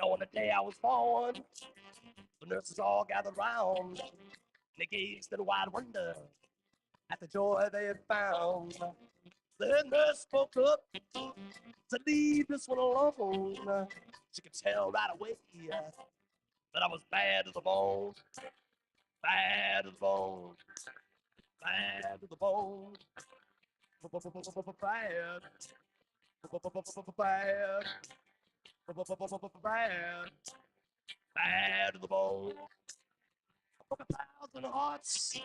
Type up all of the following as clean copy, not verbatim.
On the day I was born, the nurses all gathered round. They gazed in wide wonder at the joy they had found. The nurse spoke up to leave this one alone. She could tell right away that I was bad to the bone, bad to the bone, bad to the bone, bad, bad, bad, bad to the bone. I broke 1,000 hearts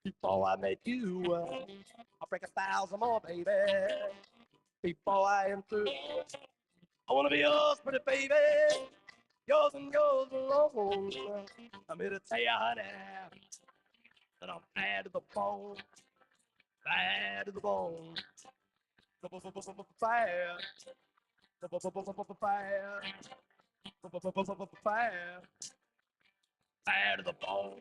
before I met you. I'll break 1,000 more, baby, before I am through. I wanna be yours, pretty baby, yours and yours alone. I'm here to tell you, honey, that I'm bad to the bone, bad to the bone, bad, bad, bad to the bone.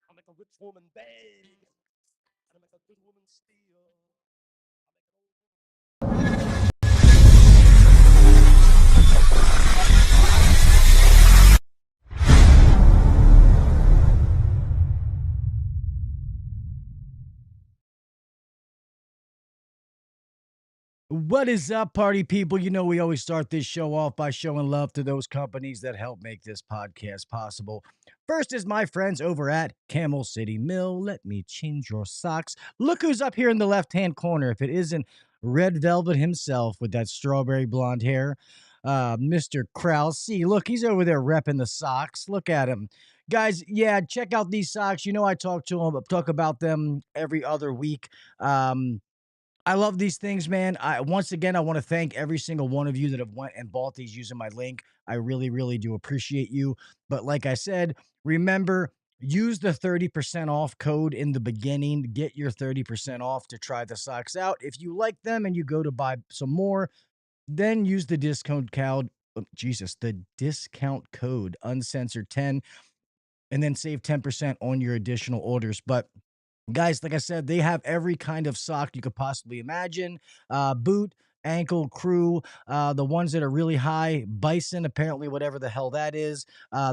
I make a rich woman beg, and I make a good woman steal. What is up, party people? You know, we always start this show off by showing love to those companies that help make this podcast possible. First is my friends over at Camel City Mill. Let me change your socks. Look who's up here in the left-hand corner. If it isn't Red Velvet himself with that strawberry blonde hair, Mr. Krause. See, look, he's over there repping the socks. Look at him. Guys, yeah, check out these socks. You know, I talk about them every other week. I love these things, man. Once again, I want to thank every single one of you that have went and bought these using my link. I really, really do appreciate you. But like I said, remember, use the 30% off code in the beginning. Get your 30% off to try the socks out. If you like them and you go to buy some more, then use the discount code. The discount code uncensored 10, and then save 10% on your additional orders. But guys, like I said, they have every kind of sock you could possibly imagine. Boot, ankle, crew, the ones that are really high, bison, apparently, whatever the hell that is.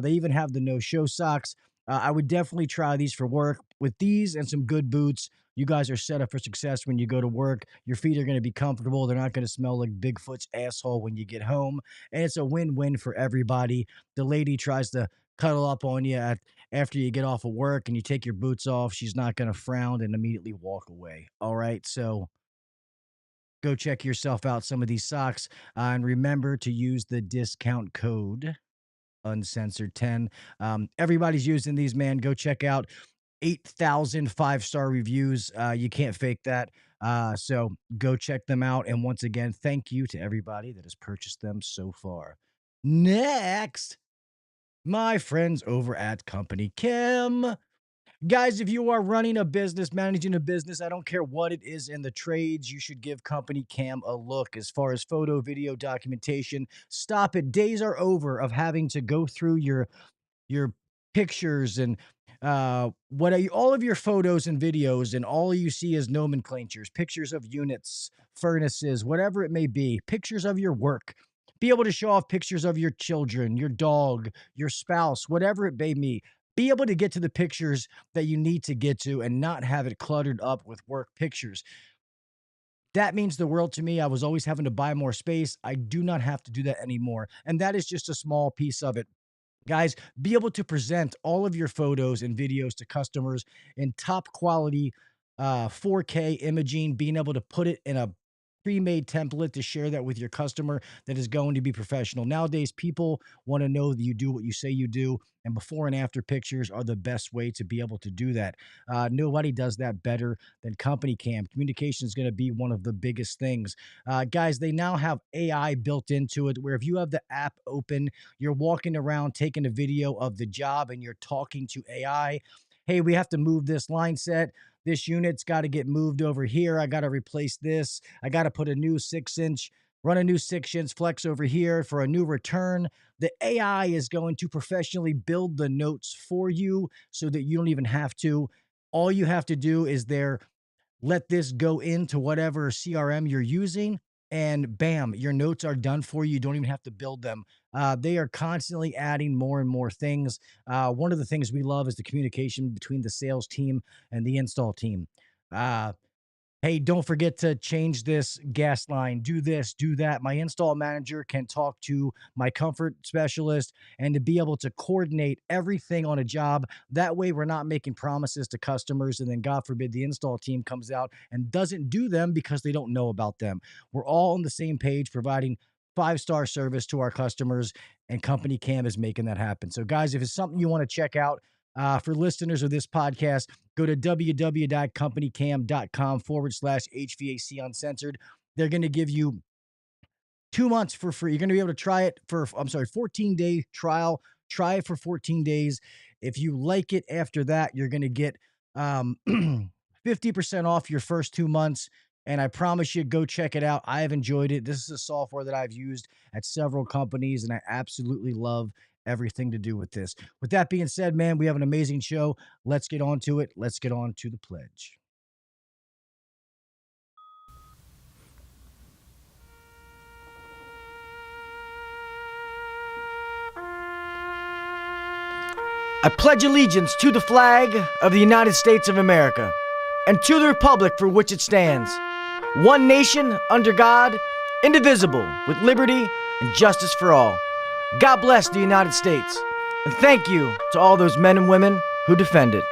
They even have the no-show socks. I would definitely try these for work. With these and some good boots, you guys are set up for success when you go to work. Your feet are going to be comfortable. They're not going to smell like Bigfoot's asshole when you get home. And it's a win-win for everybody. The lady tries to cuddle up on you after you get off of work and you take your boots off. She's not going to frown and immediately walk away. All right. So go check yourself out some of these socks. And remember to use the discount code uncensored 10. Everybody's using these, man. Go check out 8,000 5-star reviews. You can't fake that. So go check them out. And once again, thank you to everybody that has purchased them so far. Next, my friends over at COMPANYCAM. Guys, if you are running a business, managing a business, I don't care what it is in the trades, you should give COMPANYCAM a look. As far as photo, video, documentation, stop it. Days are over of having to go through your pictures and all of your photos and videos, and all you see is nomenclatures, pictures of units, furnaces, whatever it may be, pictures of your work. Be able to show off pictures of your children, your dog, your spouse, whatever it may be. Be able to get to the pictures that you need to get to and not have it cluttered up with work pictures. That means the world to me. I was always having to buy more space. I do not have to do that anymore. And that is just a small piece of it. Guys, be able to present all of your photos and videos to customers in top quality 4K imaging, being able to put it in a pre-made template to share that with your customer that is going to be professional. Nowadays, people want to know that you do what you say you do, and before and after pictures are the best way to be able to do that. Nobody does that better than CompanyCam. Communication is going to be one of the biggest things. Guys, they now have AI built into it where if you have the app open, you're walking around taking a video of the job and you're talking to AI. Hey, we have to move this line set. This unit's got to get moved over here. I got to replace this. I got to put a new 6-inch, run a new 6-inch flex over here for a new return. The AI is going to professionally build the notes for you so that you don't even have to. All you have to do is let this go into whatever CRM you're using, and bam, your notes are done for you. You don't even have to build them. They are constantly adding more and more things. One of the things we love is the communication between the sales team and the install team. Hey, don't forget to change this gas line, do this, do that. My install manager can talk to my comfort specialist and to be able to coordinate everything on a job. That way, we're not making promises to customers. And then, God forbid, the install team comes out and doesn't do them because they don't know about them. We're all on the same page, providing 5-star service to our customers, and CompanyCam is making that happen. So, guys, if it's something you want to check out, for listeners of this podcast, go to www.companycam.com/HVAC Uncensored. They're going to give you 2 months for free. You're going to be able to try it for, 14-day trial. Try it for 14 days. If you like it after that, you're going to get 50% off your first 2 months. And I promise you, go check it out. I have enjoyed it. This is a software that I've used at several companies, and I absolutely love everything to do with this. With that being said, man, we have an amazing show. Let's get on to it. Let's get on to the pledge. I pledge allegiance to the flag of the United States of America and to the republic for which it stands, one nation under God, indivisible, with liberty and justice for all. God bless the United States, and thank you to all those men and women who defend it.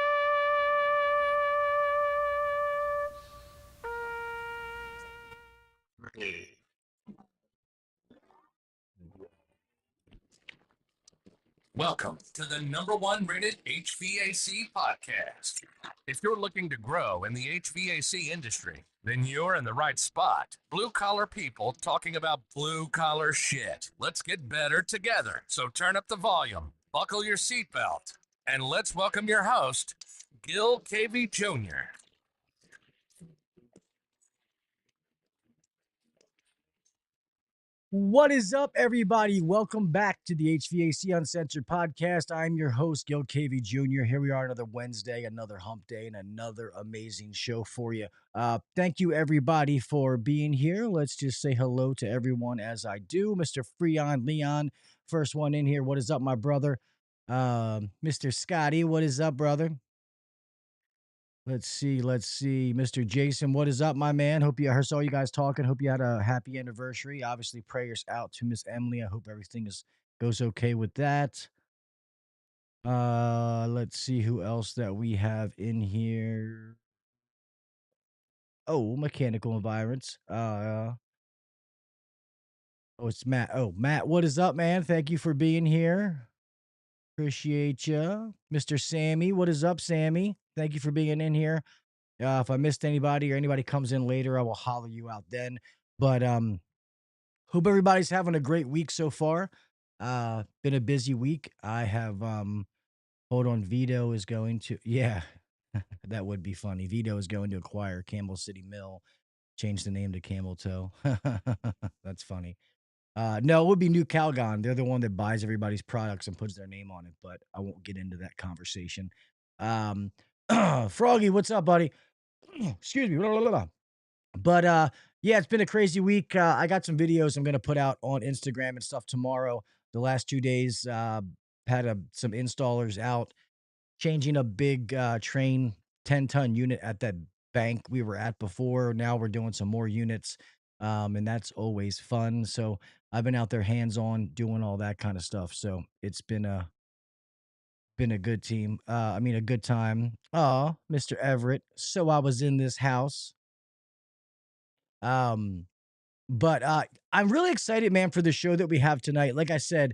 Welcome to the #1 rated HVAC podcast. If you're looking to grow in the HVAC industry, then you're in the right spot. Blue collar people talking about blue collar shit. Let's get better together. So turn up the volume, buckle your seatbelt, and let's welcome your host, Gil Cavey Jr. What is up, everybody? Welcome back to the HVAC Uncensored Podcast. I'm your host, Gil Cavey Jr. Here we are, another Wednesday, another hump day, and another amazing show for you. Thank you, everybody, for being here. Let's just say hello to everyone as I do. Mr. Freon Leon, first one in here. What is up, my brother? Mr. Scotty, what is up, brother? Let's see. Mr. Jason, what is up, my man? I saw you guys talking. Hope you had a happy anniversary. Obviously, prayers out to Miss Emily. I hope everything goes okay with that. Let's see who else that we have in here. Oh, mechanical environments. It's Matt. Oh, Matt, what is up, man? Thank you for being here. Appreciate you. Mr. Sammy, what is up, Sammy? Thank you for being in here. If I missed anybody or anybody comes in later, I will holler you out then. But hope everybody's having a great week so far. Been a busy week. I have hold on, Vito is going to that would be funny. Vito is going to acquire Campbell City Mill, change the name to Camel Toe. That's funny. No, it would be New Calgon. They're the one that buys everybody's products and puts their name on it, but I won't get into that conversation. Froggy, what's up, buddy? Excuse me. Blah, blah, blah. But yeah, it's been a crazy week. I got some videos I'm gonna put out on Instagram and stuff tomorrow. The last 2 days, had some installers out changing a big train 10-ton unit at that bank we were at before. Now we're doing some more units, and that's always fun. So I've been out there hands on doing all that kind of stuff. So it's been a good team. A good time. Oh, Mr. Everett. So I was in this house. But I'm really excited, man, for the show that we have tonight. Like I said,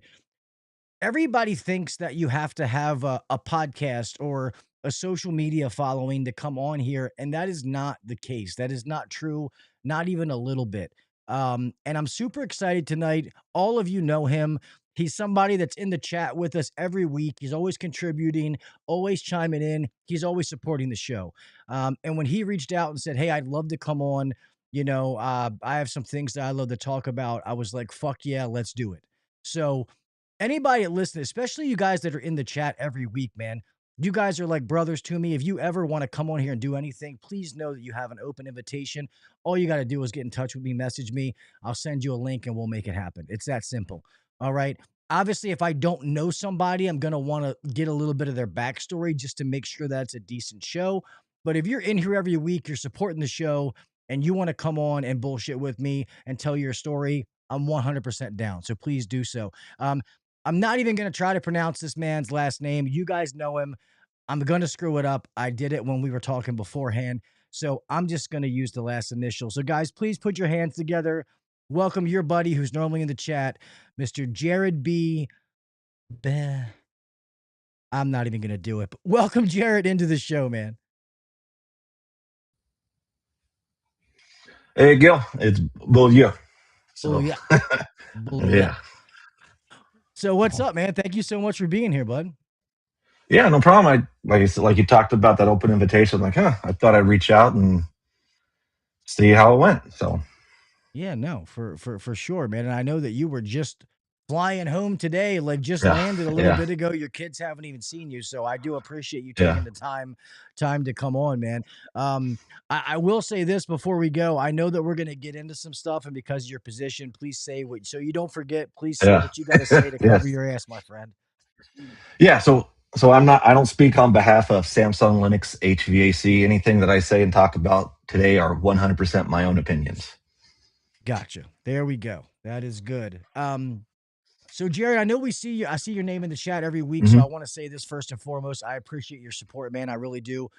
everybody thinks that you have to have a podcast or a social media following to come on here, and that is not the case. That is not true, not even a little bit. And I'm super excited tonight. All of you know him. He's somebody that's in the chat with us every week. He's always contributing, always chiming in. He's always supporting the show. And when he reached out and said, "Hey, I'd love to come on," I have some things that I love to talk about. I was like, "Fuck yeah, let's do it." So anybody that listens, especially you guys that are in the chat every week, man, you guys are like brothers to me. If you ever want to come on here and do anything, please know that you have an open invitation. All you got to do is get in touch with me, message me. I'll send you a link and we'll make it happen. It's that simple. All right. Obviously, if I don't know somebody, I'm going to want to get a little bit of their backstory just to make sure that it's a decent show. But if you're in here every week, you're supporting the show, and you want to come on and bullshit with me and tell your story, I'm 100% down. So please do so. I'm not even going to try to pronounce this man's last name. You guys know him. I'm going to screw it up. I did it when we were talking beforehand. So I'm just going to use the last initial. So, guys, please put your hands together. Welcome your buddy who's normally in the chat, Mr. Jared B. I'm not even going to do it. But welcome, Jared, into the show, man. Hey, Gil, it's Beaulieu. Oh, So, yeah. yeah. So, what's up, man? Thank you so much for being here, bud. Yeah, no problem. Like you talked about that open invitation. Like, I thought I'd reach out and see how it went. So, Yeah, no, for sure, man. And I know that you were just flying home today, like just yeah, landed a little yeah, bit ago. Your kids haven't even seen you, so I do appreciate you yeah, taking the time to come on, man. I will say this before we go. I know that we're gonna get into some stuff, and because of your position, please say what so you don't forget. Please say yeah, what you got to say to cover yes, your ass, my friend. yeah. So I don't speak on behalf of Samsung, Linux, HVAC. Anything that I say and talk about today are 100% my own opinions. Gotcha. There we go. That is good. So Jared, I know I see your name in the chat every week. So Hmm. I want to say this first and foremost. I appreciate your support, man. I really do.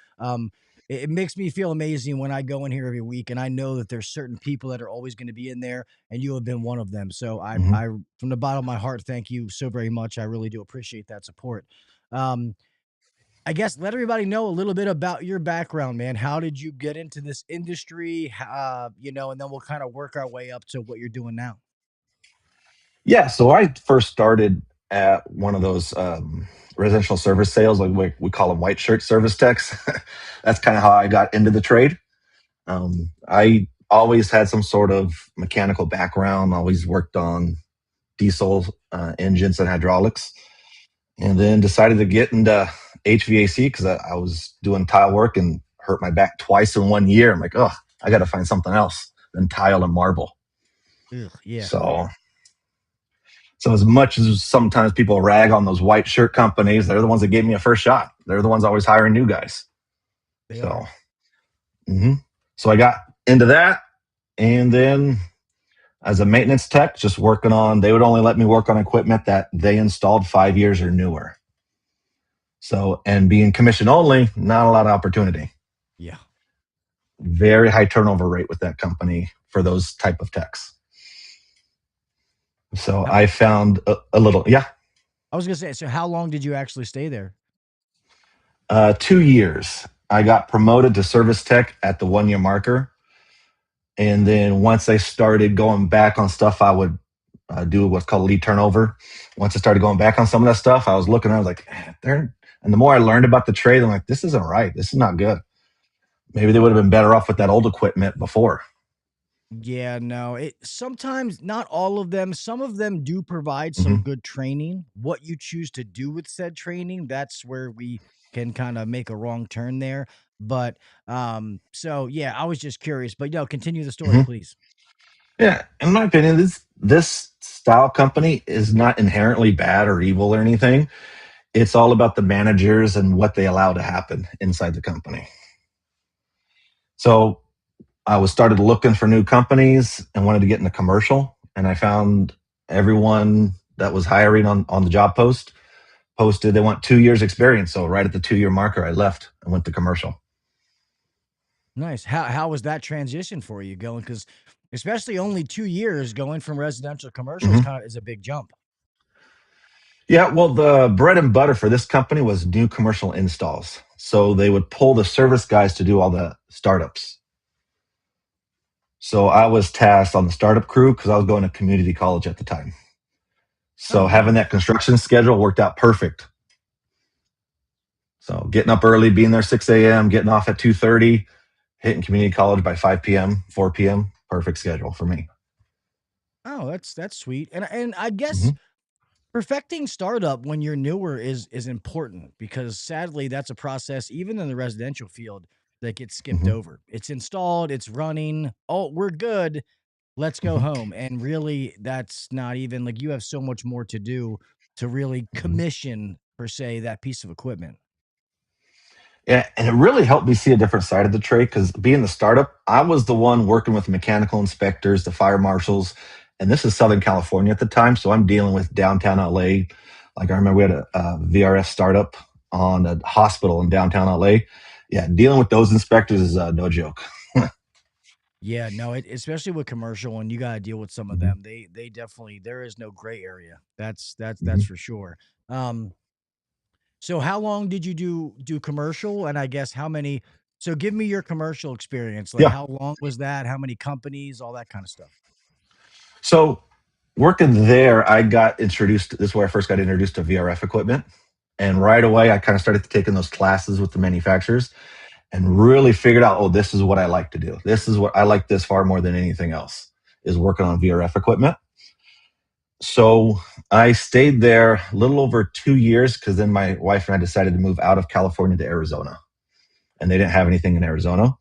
It makes me feel amazing when I go in here every week, and I know that there's certain people that are always going to be in there, and you have been one of them. So Hmm. from the bottom of my heart, thank you so very much. I really do appreciate that support. Um, I guess let everybody know a little bit about your background, man. How did you get into this industry? And then we'll kind of work our way up to what you're doing now. Yeah, so I first started at one of those residential service sales, like we call them white shirt service techs. That's kind of how I got into the trade. I always had some sort of mechanical background, always worked on diesel engines and hydraulics, and then decided to get into HVAC because I was doing tile work and hurt my back twice in 1 year. I'm like, oh, I got to find something else than tile and marble. Ugh, yeah, So as much as sometimes people rag on those white shirt companies, they're the ones that gave me a first shot. They're the ones always hiring new guys. they So, are. hmm so I got into that, and then as a maintenance tech, just working on. They would only let me work on equipment that they installed 5 years or newer. So, and being commission only, not a lot of opportunity. Yeah. Very high turnover rate with that company for those type of techs. So I found a little, yeah. I was gonna say, so how long did you actually stay there? 2 years. I got promoted to service tech at the 1 year marker. And then once I started going back on stuff, I would do what's called lead turnover. Once I started going back on some of that stuff, I was looking, I was like, they're, and the more I learned about the trade, I'm like, this isn't right. This is not good. Maybe they would have been better off with that old equipment before. Yeah, no. It sometimes not all of them. Some of them do provide some Hmm. good training. What you choose to do with said training, that's where we can kind of make a wrong turn there. But so yeah, I was just curious. But continue the story, Hmm. please. Yeah, in my opinion, this style company is not inherently bad or evil or anything. It's all about the managers and what they allow to happen inside the company. So I was started looking for new companies and wanted to get in the commercial, and I found everyone that was hiring on the job posted they want 2 years experience. So right at the 2 year marker, I left and went to commercial. Nice. How was that transition for you going? Because Especially only 2 years going from residential to commercial Mhm. is a big jump. Yeah, well, the bread and butter for this company was new commercial installs. So they would pull the service guys to do all the startups. So I was tasked on the startup crew because I was going to community college at the time. Oh, So nice. having that construction schedule worked out perfect. So getting up early, being there 6 a.m., getting off at 2:30, hitting community college by 5 p.m., 4 p.m., perfect schedule for me. Oh, that's sweet. And I guess Mhm. perfecting startup when you're newer is important because sadly that's a process even in the residential field that gets skipped Mhm. over. It's installed, it's running. Oh, we're good. Let's go Mhm. home. And really that's not even like you have so much more to do to really Mhm. commission per se that piece of equipment. Yeah, and it really helped me see a different side of the trade because being the startup, I was the one working with mechanical inspectors, the fire marshals, and this is Southern California at the time, so I'm dealing with downtown LA. Like I remember we had a VRS startup on a hospital in downtown LA. Yeah, dealing with those inspectors is no joke. Yeah, no, especially with commercial and you got to deal with some of Mhm. them. They definitely there is no gray area. That's Mhm. for sure. Um So how long did you do commercial? And I guess how many so give me your commercial experience. Like Yeah. how long was that? How many companies? All that kind of stuff. So working there, I got introduced. This is where I first got introduced to VRF equipment, and right away I kind of started taking those classes with the manufacturers and really figured out, oh, this is what I like to do. This is what I like this far more than anything else is working on VRF equipment. So I stayed there a little over 2 years because then my wife and I decided to move out of California to Arizona, and they didn't have anything in Arizona.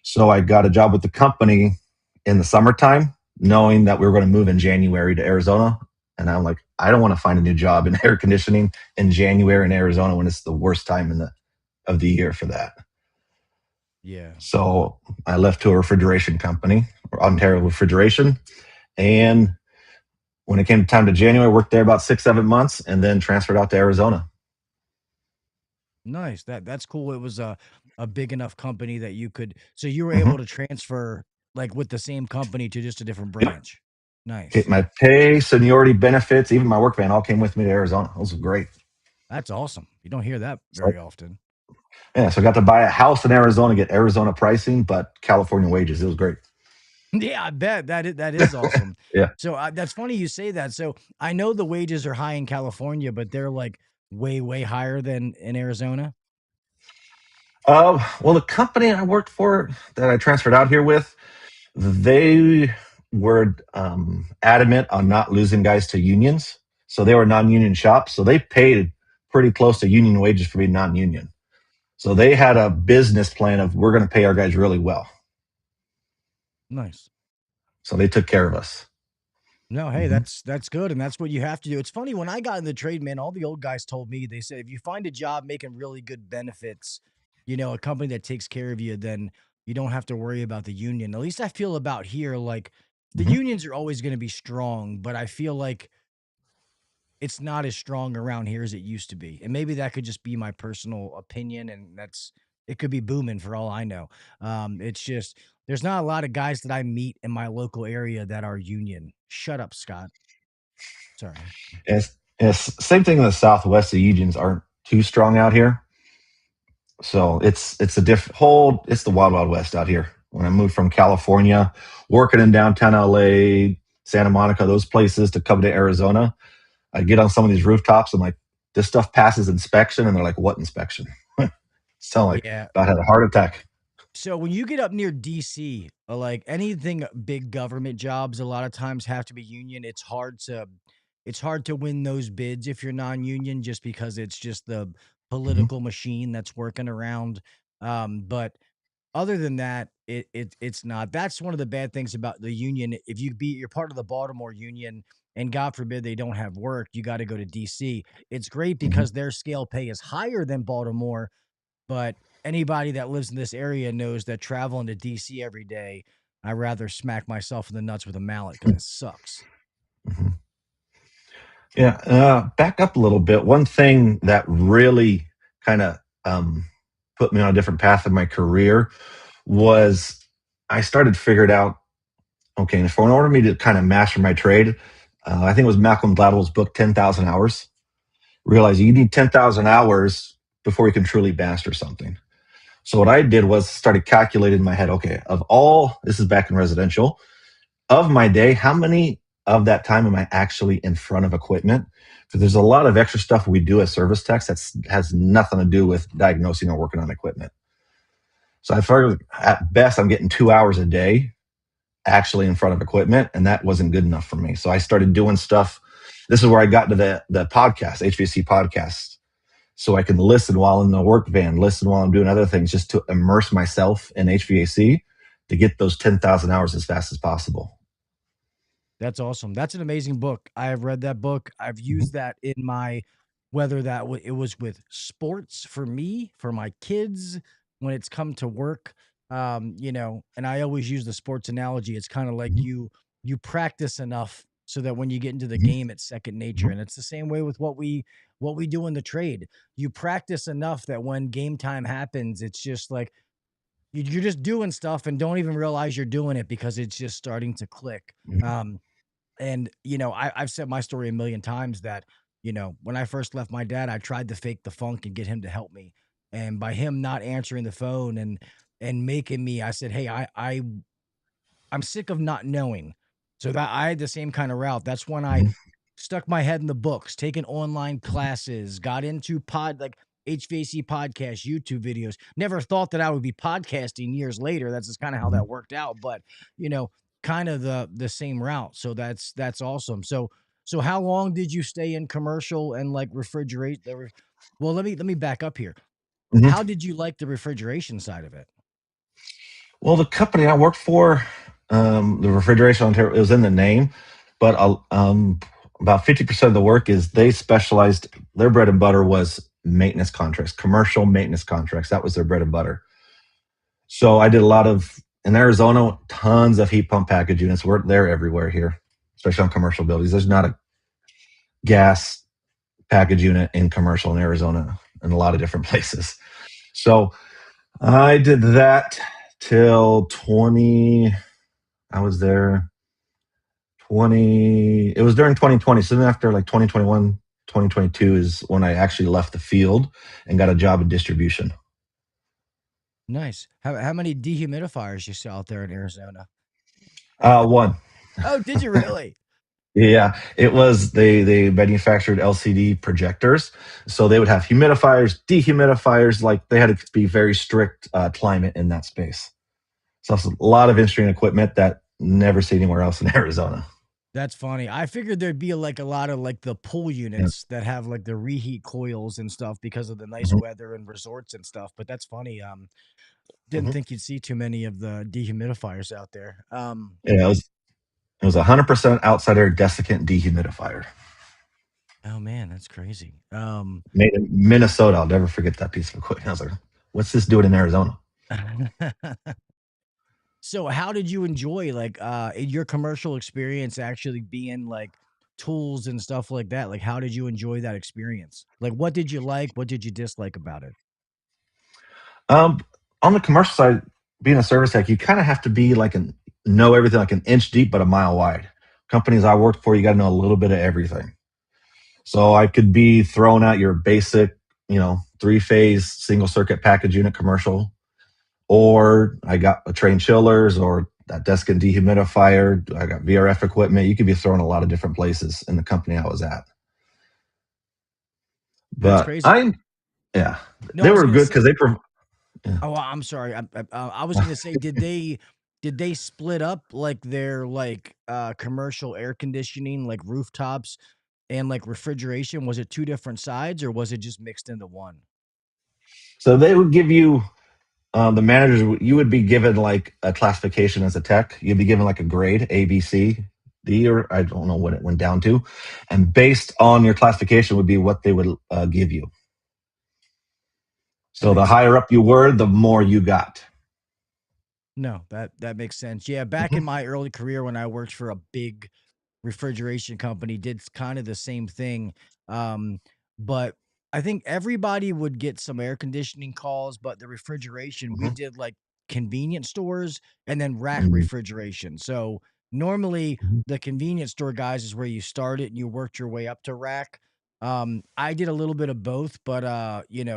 So I got a job with the company in the summertime, knowing that we were going to move in January to Arizona. And I'm like, I don't want to find a new job in air conditioning in January in Arizona when it's the worst time of the year for that. Yeah. So I left to a refrigeration company, Ontario Refrigeration, and when it came time to January, worked there about 6, 7 months, and then transferred out to Arizona. Nice. That's cool. It was a big enough company that you could so you were able Mm-hmm. to transfer like with the same company to just a different Yep. branch. Nice. My pay, seniority benefits, even my work van all came with me to Arizona. It was great. That's awesome. You don't hear that So very often. yeah, so I got to buy a house in Arizona, get Arizona pricing, but California wages. It was great. Yeah, I bet that is awesome. Yeah. So that's funny you say that. So I know the wages are high in California, but they're like way higher than in Arizona. Well, the company I worked for that I transferred out here with, they were adamant on not losing guys to unions. So they were non-union shops. So they paid pretty close to union wages for being non-union. So they had a business plan of we're going to pay our guys really well. Nice. So they took care of us. No, hey, Hmm. that's good, and that's what you have to do. It's funny when I got in the trade, man. All the old guys told me they said if you find a job making really good benefits, a company that takes care of you, then you don't have to worry about the union. At least I feel about here, like the Hmm. unions are always going to be strong, but I feel like it's not as strong around here as it used to be. And maybe that could just be my personal opinion, and it could be booming for all I know. It's just there's not a lot of guys that I meet in my local area that are union. Shut up, Scott. Sorry. It's same thing in the Southwest. The unions aren't too strong out here. So it's a it's the wild wild west out here. When I moved from California, working in downtown LA, Santa Monica, those places to come to Arizona, I get on some of these rooftops and like this stuff passes inspection, and they're like, "What inspection?" Sound like Yeah. about had a heart attack. So when you get up near DC, like anything big government jobs, a lot of times have to be union. It's hard to win those bids if you're non-union just because it's just the Hmm. political machine that's working around. But other than that, it's not. That's one of the bad things about the union. If you're part of the Baltimore union and God forbid they don't have work, you got to go to DC. It's great Hmm. because their scale pay is higher than Baltimore, but anybody that lives in this area knows that traveling to DC every day, I'd rather smack myself in the nuts with a mallet because it sucks. Hmm. Yeah, back up a little bit. One thing that really kind of put me on a different path in my career was I started figured out Okay, and in order for me to kind of master my trade, I think it was Malcolm Gladwell's book, 10,000 Hours. Realize you need 10,000 hours before you can truly master something. So what I did was started calculating in my head, okay, of all, this is back in residential, of my day, how many of that time am I actually in front of equipment? Because there's a lot of extra stuff we do as service techs that has nothing to do with diagnosing or working on equipment. So I figured at best I'm getting 2 hours a day actually in front of equipment, and that wasn't good enough for me. So I started doing stuff. This is where I got to the podcast, HVAC podcast, so I can listen while in the work van, listen while I'm doing other things, just to immerse myself in HVAC to get those 10,000 hours as fast as possible. That's awesome. That's an amazing book. I have read that book. I've Mhm. used that in my, whether that it was with sports for me, for my kids, when it's come to work. And I always use the sports analogy. It's kind of like Mhm. you practice enough so that when you get into the Mhm. game, it's second nature. Mhm. And it's the same way with what we do in the trade. You practice enough that when game time happens, it's just like you're just doing stuff and don't even realize you're doing it because it's just starting to click. Mhm. I've said my story a million times that, when I first left my dad, I tried to fake the funk and get him to help me. And by him not answering the phone and making me, I said, hey, I'm sick of not knowing. So that I had the same kind of route. That's when I Mhm. stuck my head in the books, taking online classes, got into like HVAC podcasts, YouTube videos. Never thought that I would be podcasting years later. That's just kind of how Mhm. that worked out. But you know, kind of the same route. So that's awesome. So how long did you stay in commercial and like refrigerate well, let me back up here. How Mhm. did you like the refrigeration side of it? Well, the company I worked for, the refrigeration Ontario, it was in the name, but about 50% of the work is they specialized. Their bread and butter was maintenance contracts, commercial maintenance contracts. That was their bread and butter. So I did a lot of in Arizona, tons of heat pump package units. They're everywhere here, especially on commercial buildings. There's not a gas package unit in commercial in Arizona in a lot of different places. So I did that till 20. I was there 20. It was during 2020. So then after like 2021, 2022 is when I actually left the field and got a job in distribution. Nice. How many dehumidifiers you saw out there in Arizona? One. Oh, did you really? Yeah, it was they manufactured LCD projectors, so they would have humidifiers, dehumidifiers. Like they had to be very strict climate in that space. So it's a lot of interesting equipment that never see anywhere else in Arizona. That's funny. I figured there'd be like a lot of like the pool Yeah. units that have like the reheat coils and stuff because of the nice Mhm. weather and resorts and stuff. But that's funny. Didn't Mhm. think you'd see too many of the dehumidifiers out there. Yeah, it was 100% outside air desiccant dehumidifier Oh man, that's crazy. made in Minnesota. I'll never forget that piece of equipment. I was like, "What's this doing in Arizona?" So how did you enjoy like in your commercial experience actually being like tools and stuff like that? Like how did you enjoy that experience? Like what did you like? What did you dislike about it? Um, on the commercial side, being a service tech, you kind of have to be like know everything like an inch deep but a mile wide. Companies I worked for, you got to know a little bit of everything. So I could be throwing out your basic, three-phase single circuit package unit commercial, or I got a train chillers or that desk and dehumidifier. I got VRF equipment. You could be thrown a lot of different places in the company I was at. That's But crazy. yeah, No, I they was were gonna good say. because yeah. Oh, I'm sorry. I was gonna say, did they split up like their like commercial air conditioning, like rooftops and like refrigeration? Was it two different sides or was it just mixed into one? So they would give you the managers. You would be given like a classification as a tech. You'd be given like a grade A, B, C, D, or I don't know what it went down to, and based on your classification would be what they would give you. That So the makes sense. higher up you were, the more you got. No, that makes sense. Yeah, back in Mhm. my early career when I worked for a big refrigeration company, did kind of the same thing. Um, but I think everybody would get some air conditioning calls, but the refrigeration, we Mhm. did like convenience stores and then rack Mhm. refrigeration. So Normally, Mhm. the convenience store guys is where you started and you worked your way up to rack. I did a little bit of both, but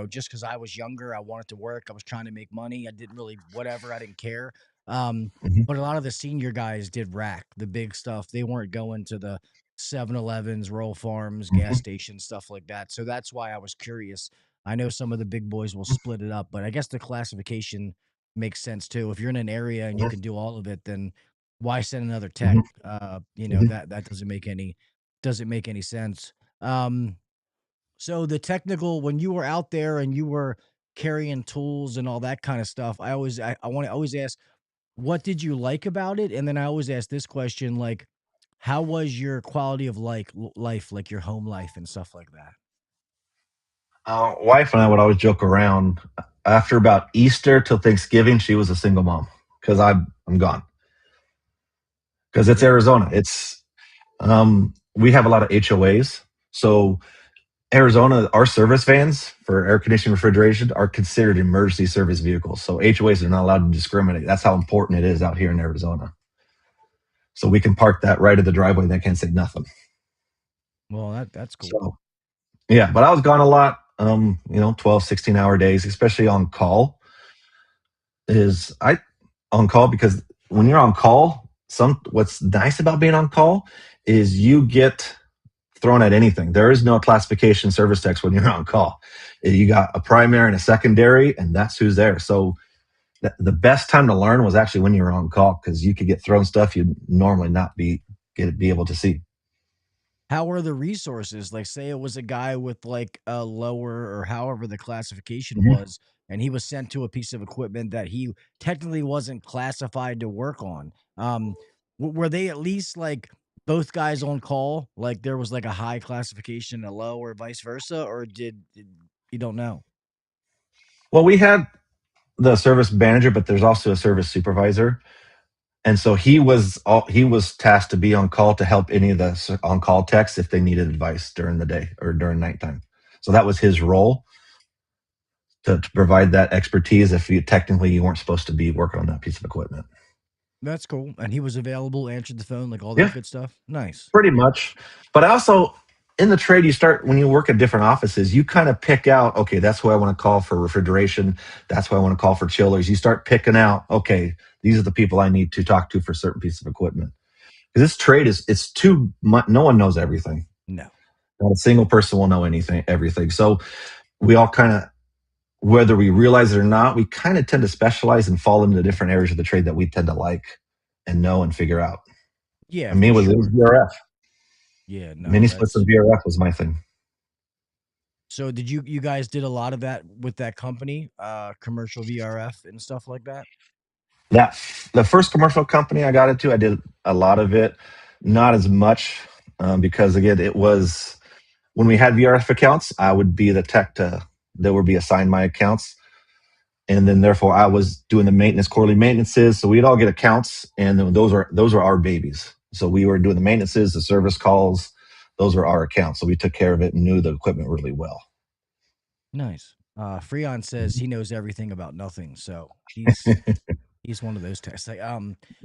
just because I was younger, I wanted to work. I was trying to make money. I didn't really whatever. I didn't care. Um, Mhm. but a lot of the senior guys did rack the big stuff. They weren't going to the 7-Elevens, Royal Farms, gas Mhm. stations, stuff like that. So that's why I was curious. I know some of the big boys will split it up, but I guess the classification makes sense too. If you're in an area and you Mhm. can do all of it, then why send another tech? Mhm. Mhm. That doesn't make any sense. Um, so the technical when you were out there and you were carrying tools and all that kind of stuff, I want to always ask, what did you like about it? And then I always ask this question, like, how was your quality of life, like your home life and stuff like that? Wife and I would always joke around. After about Easter till Thanksgiving, she was a single mom because I'm gone because it's Yeah. Arizona. We have a lot of HOAs, so Arizona, our service vans for air conditioning refrigeration are considered emergency service vehicles. So HOAs are not allowed to discriminate. That's how important it is out here in Arizona. So we can park that right at the driveway and they can't say nothing. Well, that's cool. So yeah, but I was gone a lot, 12, 16-hour days, especially on call. Is I on call because when you're on call, what's nice about being on call is you get thrown at anything. There is no classification service text when you're on call. You got a primary and a secondary, and that's who's there. So the best time to learn was actually when you were on call because you could get thrown stuff you'd normally not be able to see. How are the resources? Like, say it was a guy with like a lower or however the classification Mhm. was, and he was sent to a piece of equipment that he technically wasn't classified to work on. Were they at least like both guys on call? Like there was like a high classification, and a low, or vice versa, or did you don't know? Well, we had the service manager, but there's also a service supervisor. And so he was tasked to be on call to help any of the on call techs if they needed advice during the day or during nighttime. So that was his role to provide that expertise if you weren't supposed to be working on that piece of equipment. That's cool. And he was available, answered the phone, like all that Yeah, good stuff. Nice. pretty much. But I also in the trade you start when you work at different offices, you kind of pick out, okay, that's who I want to call for refrigeration. That's who I want to call for chillers. You start picking out, okay, these are the people I need to talk to for certain piece of equipment. Because this trade it's too much. No one knows everything. No. Not a single person will know everything. So we all kind of, whether we realize it or not, we kind of tend to specialize and fall into different areas of the trade that we tend to like and know and figure out. Yeah, I mean, for it was sure. VRF. Yeah, no, Mini splits that's and VRF was my thing. so did you guys did a lot of that with that company, commercial VRF and stuff like that? That the first commercial company I got into, I did a lot of it, not as much because again, it was when we had VRF accounts, I would be the tech to that would be assigned my accounts. And then therefore I was doing the maintenance, quarterly maintenances. So we'd all get accounts, and then those are our babies. So we were doing the maintenances, the service calls. Those were our accounts. So we took care of it and knew the equipment really well. Nice. Freon says Mhm. he knows everything about nothing, so he's one of those techs. Like,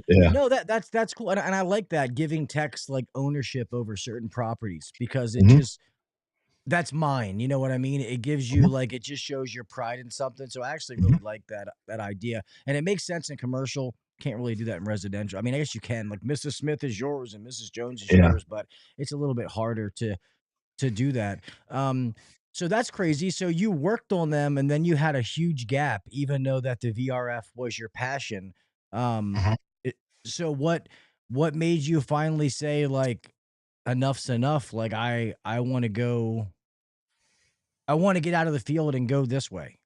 Yeah. no, that's cool, and I like that giving techs like ownership over certain properties because it Hmm. just that's mine. You know what I mean? It gives you Hmm. like it just shows your pride in something. So I actually Hmm. really like that idea, and it makes sense in commercial. Can't really do that in residential. I mean, I guess you can. Like Mrs. Smith is yours and Mrs. Jones is Yeah. yours, but it's a little bit harder to do that. Um, so that's crazy. So you worked on them, and then you had a huge gap, even though that the VRF was your passion. Um, Mhm. it, so what made you finally say like enough's enough? Like I want to go. I want to get out of the field and go this way.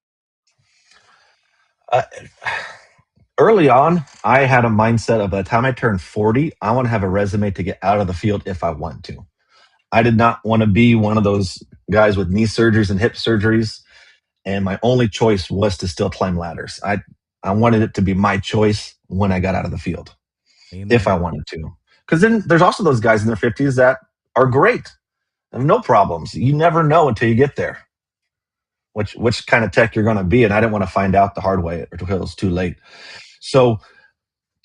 Uh, Early on, I had a mindset of by the time I turned 40, I want to have a resume to get out of the field if I want to. I did not want to be one of those guys with knee surgeries and hip surgeries, and my only choice was to still climb ladders. I wanted it to be my choice when I got out of the field, if I Amen. wanted to. Because then there's also those guys in their 50s that are great, have no problems. You never know until you get there, which kind of tech you're going to be. And I didn't want to find out the hard way until it was too late. So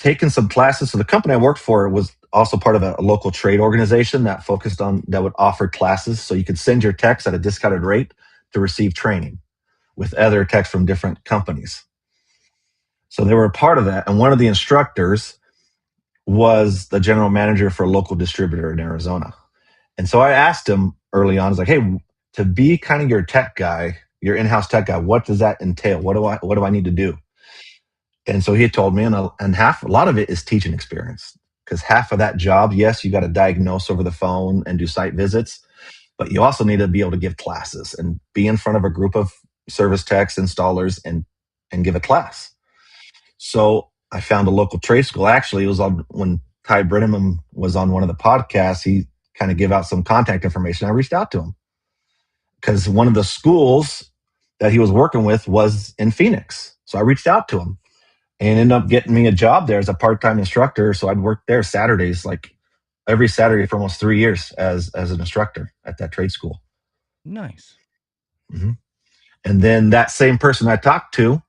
taken some classes. So the company I worked for was also part of a local trade organization that focused on that would offer classes. So you could send your techs at a discounted rate to receive training with other techs from different companies. So they were a part of that. And one of the instructors was the general manager for a local distributor in Arizona. And so I asked him early on, I was like, hey, to be kind of your tech guy, your in-house tech guy, what does that entail? What do I need to do? And so he had told me, and a lot of it is teaching experience, because half of that job, yes, you got to diagnose over the phone and do site visits, but you also need to be able to give classes and be in front of a group of service techs, installers, and give a class. So I found a local trade school. Actually, it was on when Ty Brenneman was on one of the podcasts. He kind of gave out some contact information. I reached out to him because one of the schools that he was working with was in Phoenix. So I reached out to him and ended up getting me a job there as a part-time instructor. So I'd work there Saturdays, like every Saturday for almost 3 years as an instructor at that trade school. Nice. Mm-hmm. And then that same person I talked to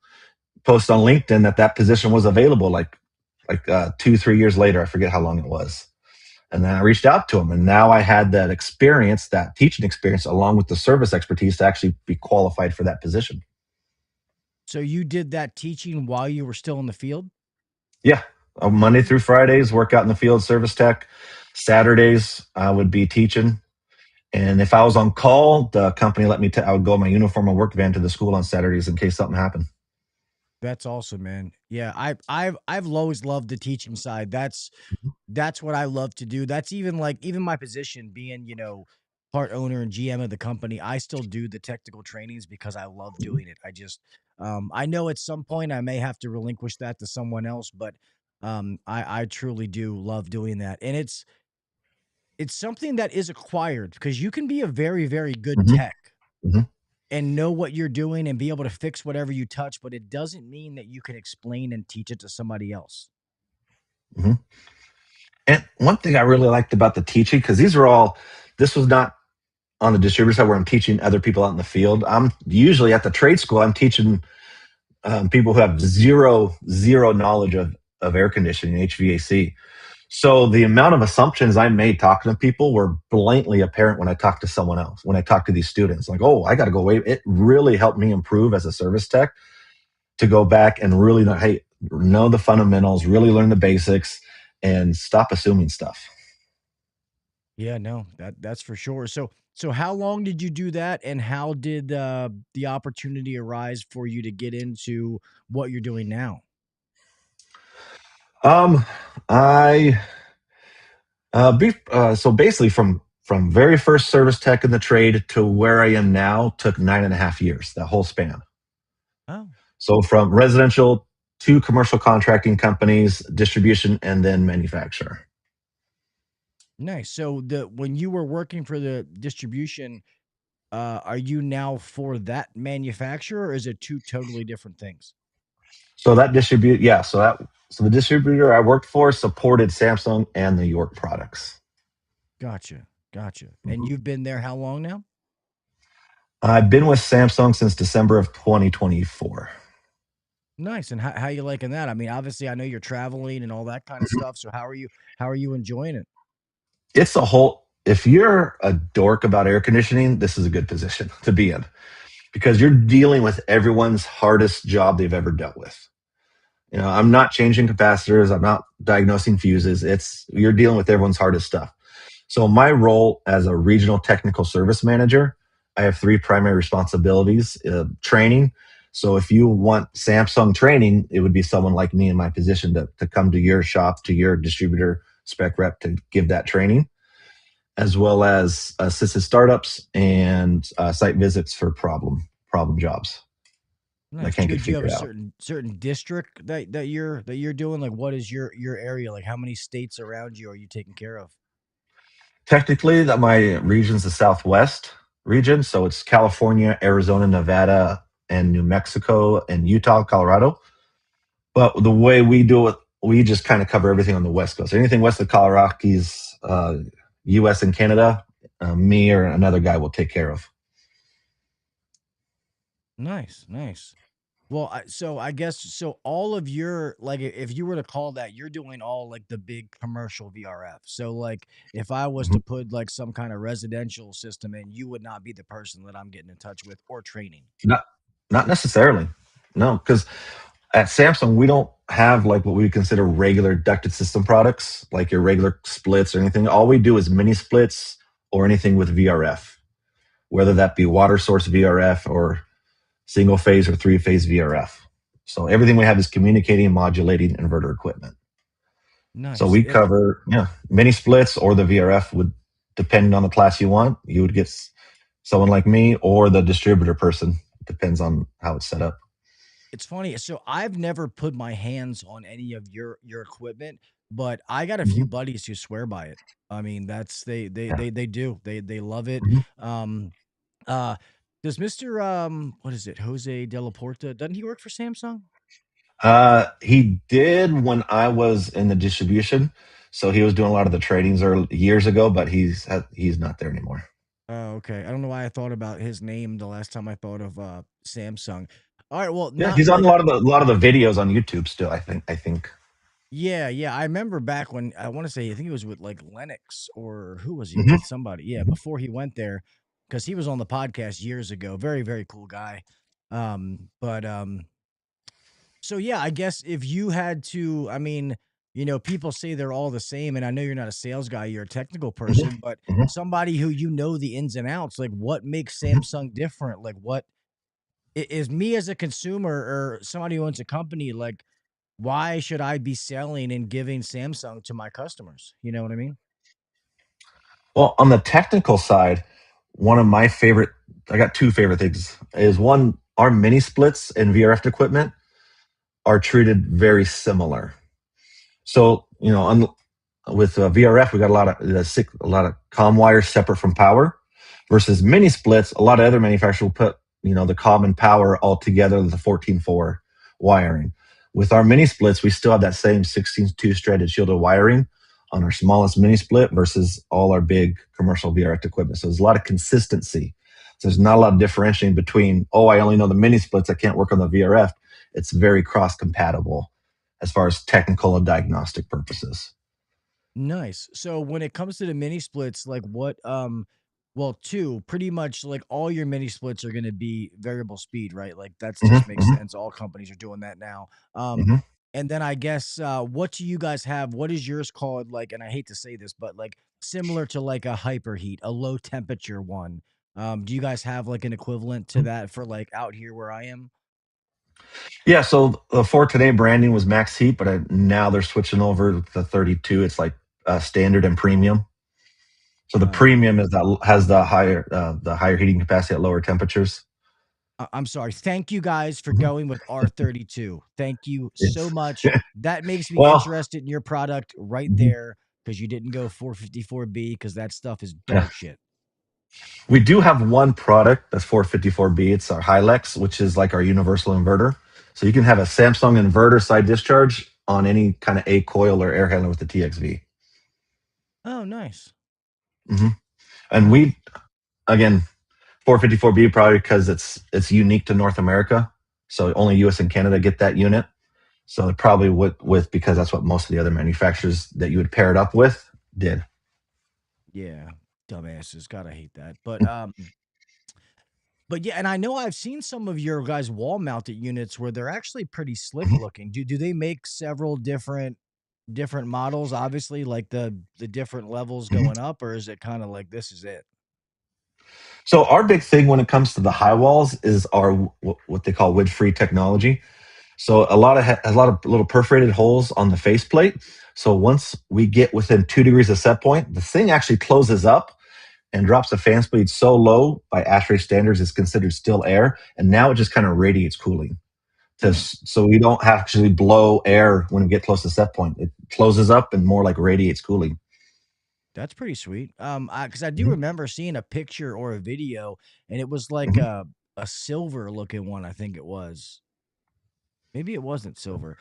posted on LinkedIn that position was available like 2-3 years later. I forget how long it was. And then I reached out to him, and now I had that experience, that teaching experience, along with the service expertise to actually be qualified for that position. So you did that teaching while you were still in the field? Yeah. Monday through Fridays, work out in the field, service tech. Saturdays, I would be teaching. And if I was on call, the company let me, I would go in my uniform and work van to the school on Saturdays in case something happened. That's awesome, man. Yeah, I've always loved the teaching side. That's what I love to do. That's even my position being, part owner and GM of the company. I still do the technical trainings because I love doing it. I just I know at some point I may have to relinquish that to someone else, but I truly do love doing that. And it's something that is acquired because you can be a very, very good Mm-hmm. tech. Mm-hmm. And know what you're doing and be able to fix whatever you touch, but it doesn't mean that you can explain and teach it to somebody else. Mm-hmm. And one thing I really liked about the teaching, because this was not on the distributor side where I'm teaching other people out in the field. I'm usually at the trade school, I'm teaching people who have zero knowledge of air conditioning, HVAC. So the amount of assumptions I made talking to people were blatantly apparent when I talked to someone else, when I talked to these students. Like, oh, I got to go away. It really helped me improve as a service tech to go back and really know the fundamentals, really learn the basics, and stop assuming stuff. Yeah, no, that's for sure. So how long did you do that, and how did the opportunity arise for you to get into what you're doing now? I so basically from very first service tech in the trade to where I am now took 9.5 years, that whole span. Oh, So from residential to commercial contracting companies, distribution, and then manufacturer. nice. So when you were working for the distribution, are you now for that manufacturer, or is it two totally different things? So that so the distributor I worked for supported Samsung and the York products. Gotcha. And Mhm. you've been there how long now? I've been with Samsung since December of 2024. Nice. And how you liking that? I mean, obviously, I know you're traveling and all that kind of stuff. So how are you enjoying it? It's a whole. If you're a dork about air conditioning, this is a good position to be in, because you're dealing with everyone's hardest job they've ever dealt with. I'm not changing capacitors. I'm not diagnosing fuses. You're dealing with everyone's hardest stuff. So my role as a regional technical service manager, I have three primary responsibilities. Training. So if you want Samsung training, it would be someone like me in my position to come to your shop, to your distributor spec rep to give that training, as well as assisted startups and site visits for problem jobs that Nice. can't get Do you have figured a out. certain district that you're doing? Like, what is your area? Like, how many states around you are you taking care of? Technically, that my region's the Southwest region, so it's California, Arizona, Nevada, and New Mexico, and Utah, Colorado. But the way we do it, we just kind of cover everything on the West Coast. Anything west of the Rockies, U.S. and Canada, me or another guy will take care of. Nice. Well, so I guess so all of your like if you were to call that, you're doing all like the big commercial VRF. So like if I was Mhm. to put like some kind of residential system in, you would not be the person that I'm getting in touch with or training. Not not necessarily. No, because at Samsung we don't have like what we consider regular ducted system products, like your regular splits or anything. All we do is mini splits or anything with VRF, whether that be water source VRF or single phase or three phase VRF. So everything we have is communicating and modulating inverter equipment. So Nice. we cover mini splits or the VRF would, depending on the class you want, you would get someone like me or the distributor person. Depends on how it's set up. It's funny. So I've never put my hands on any of your equipment, but I got a few Mhm. buddies who swear by it. I mean, that's Yeah. they do. They love it. Mhm. Um uh does Mr. What is it? Jose De La Porta, doesn't he work for Samsung? He did when I was in the distribution, so he was doing a lot of the tradings years ago, but he's not there anymore. Oh, okay. I don't know why I thought about his name the last time I thought of Samsung. All right, well, Yeah, not he's on like a lot of the videos on YouTube still. I think. yeah, yeah. I remember back when I want to say I think it was with like Lennox or who was he Hmm. with? Somebody. Yeah, before he went there because he was on the podcast years ago. Very, very cool guy. But so yeah, I guess if you had to, I mean, people say they're all the same, and I know you're not a sales guy, you're a technical Hmm. person, but Hmm. somebody who the ins and outs, like what makes Hmm. Samsung different? Like what is me as a consumer or somebody who owns a company, like why should I be selling and giving Samsung to my customers? You know what I mean? Well, on the technical side, one of my favorite, I got two favorite things. Is one, our mini splits and VRF equipment are treated very similar. So, with VRF, we got a lot of comm wires separate from power. Versus mini splits, a lot of other manufacturers will put the comm and power all together with the 14.4 wiring. With our mini splits, we still have that same 16 stranded shielded wiring on our smallest mini split versus all our big commercial VRF equipment. So there's a lot of consistency. So there's not a lot of differentiating between, oh, I only know the mini splits, I can't work on the VRF. It's very cross compatible as far as technical and diagnostic purposes. Nice. So when it comes to the mini splits, like what well, two, pretty much like all your mini splits are going to be variable speed, right? Like that's Hmm. just makes Hmm. sense. All companies are doing that now. Hmm. And then I guess what do you guys have? What is yours called? Like, and I hate to say this, but like similar to like a hyperheat, a low temperature one. Do you guys have like an equivalent to that for like out here where I am? Yeah, so the for today branding was max heat, but now they're switching over to 32. It's like standard and premium. So the Oh, premium is that has the higher heating capacity at lower temperatures. I'm sorry. Thank you guys for Mhm. going with R32. Thank you so It's much. That makes me well, interested in your product right mhm, there because you didn't go 454B because that stuff is yeah. dog shit. We do have one product that's 454B. It's our Hilex, which is like our universal inverter. So you can have a Samsung inverter side discharge on any kind of A coil or air handler with the TXV. Oh, nice. Hmm. And we, again, 454B probably because it's unique to North America. So only US and Canada get that unit. So it probably with because that's what most of the other manufacturers that you would pair it up with did. Yeah. Dumbasses. Gotta hate that. But yeah, and I know I've seen some of your guys' wall mounted units where they're actually pretty slick Mhm. looking. Do they make several different models, obviously, like the different levels Mhm. going up, or is it kind of like this is it? So our big thing when it comes to the high walls is our what they call wood free technology. So a lot of little perforated holes on the faceplate. So once we get within 2 degrees of set point, the thing actually closes up and drops the fan speed so low by ASHRAE standards it's considered still air, and now it just kind of radiates cooling. Hmm. So we don't actually blow air when we get close to set point. It closes up and more like radiates cooling. That's pretty sweet. Because I do Mhm. remember seeing a picture or a video, and it was like Mhm. a silver looking one. I think it was. Maybe it wasn't silver.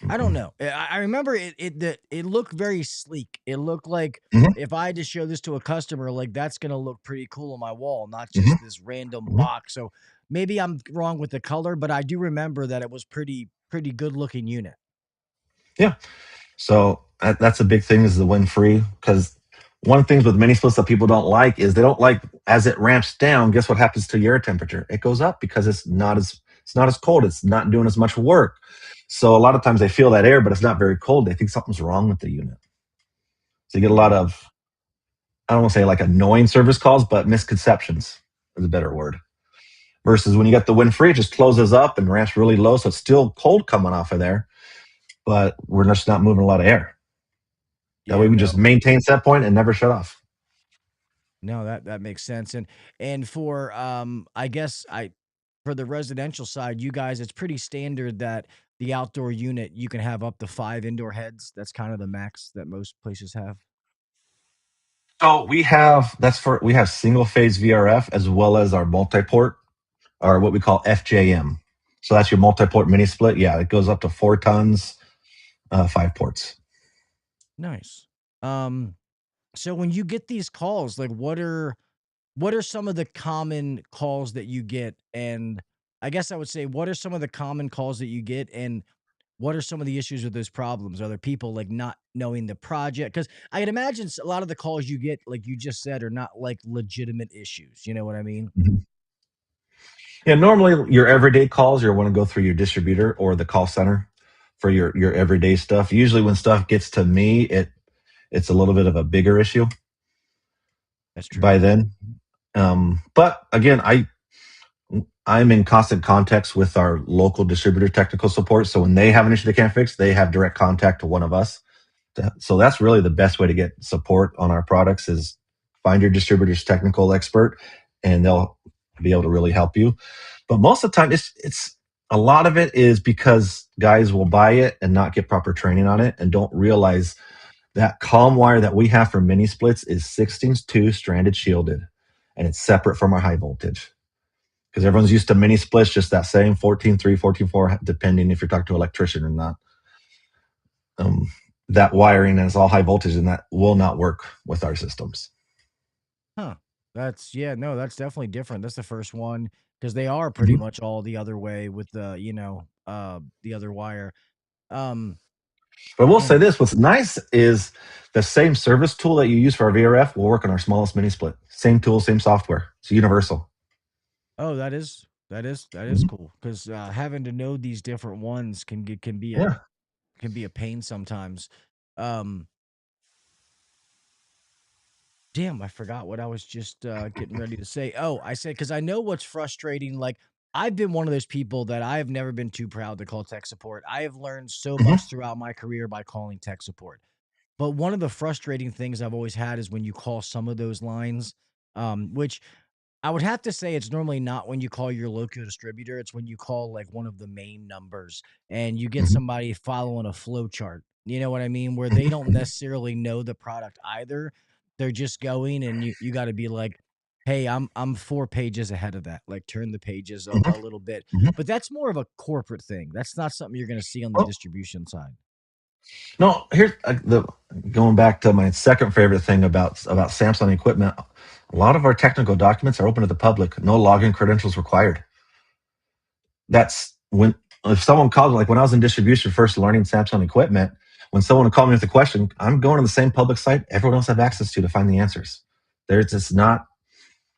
I don't know. I remember it looked very sleek. It looked like Mhm, if I had to show this to a customer, like that's gonna look pretty cool on my wall, not mhm, just this random mhm. box. So maybe I'm wrong with the color, but I do remember that it was pretty good looking unit. Yeah. So that's a big thing is the wind free because one of the things with mini splits that people don't like is they don't like as it ramps down. Guess what happens to your air temperature? It goes up because it's not as cold. It's not doing as much work. So a lot of times they feel that air, but it's not very cold. They think something's wrong with the unit. So you get a lot Hmm. of I don't want to say like annoying service calls, but misconceptions is a better word. Versus when you get the wind free, it just closes up and ramps really low, so it's still cold coming off of there, but we're just not moving a lot of air. That way Yeah, we just no, maintain set point and never shut off. no, that makes sense. And for I guess I for the residential side, you guys, it's pretty standard that the outdoor unit you can have up to 5 indoor heads. That's kind of the max that most places have. So we have single phase VRF as well as our multi port or what we call FJM. So that's your multi port mini split. Yeah, it goes up to 4 tons, 5 ports. Nice. Um, so when you get these calls, like what are some of the common calls that you get? And I guess I would say, what are some of the common calls that you get? And what are some of the issues with those problems? Are there people like not knowing the project? Because I can imagine a lot of the calls you get, like you just said, are not like legitimate issues. You know what I mean? Mhm. Yeah, normally your everyday calls you want to go through your distributor or the call center for your everyday stuff. Usually when stuff gets to me, it's a little bit of a bigger issue That's true. by then. But again, I'm in constant contact with our local distributor technical support. So when they have an issue they can't fix, they have direct contact to one of us. So that's really the best way to get support on our products is find your distributor's technical expert, and they'll be able to really help you. But most of the time, it's a lot of it is because guys will buy it and not get proper training on it and don't realize that calm wire that we have for mini splits is 16 2 stranded shielded, and it's separate from our high voltage because everyone's used to mini splits, just that same 14 3 14 4, depending if you're talking to an electrician or not. Um, that wiring is all high voltage, and that will not work with our systems. Huh. That's yeah, no, that's definitely different. That's the first one because they are pretty Mhm. much all the other way with the, the other wire. Um, But we'll say man. this: what's nice is the same service tool that you use for our VRF will work on our smallest mini split. Same tool, same software. It's universal. Oh, that is Mhm. cool because having to know these different ones Yeah. can be a pain sometimes. Um, Damn, I forgot what I was just getting ready to say. Oh, I said because I know what's frustrating. Like I've been one of those people that I have never been too proud to call tech support. I have learned so Mhm. much throughout my career by calling tech support. But one of the frustrating things I've always had is when you call some of those lines, which I would have to say it's normally not when you call your local distributor. It's when you call like one of the main numbers and you get Mhm. somebody following a flow chart. You know what I mean? Where they Mhm. don't Mhm. necessarily know the product either. They're just going and you got to be like, "Hey, I'm 4 pages ahead of that. Like turn the pages a little bit." Mhm. But that's more of a corporate thing. That's not something you're going to see on the Well, distribution side. no. Here's the going back to my second favorite thing about Samsung equipment. A lot of our technical documents are open to the public. No login credentials required. That's when if someone calls me, like when I was in distribution first learning Samsung equipment, when someone would call me with a question, I'm going to the same public site everyone else have access to find the answers. There's just not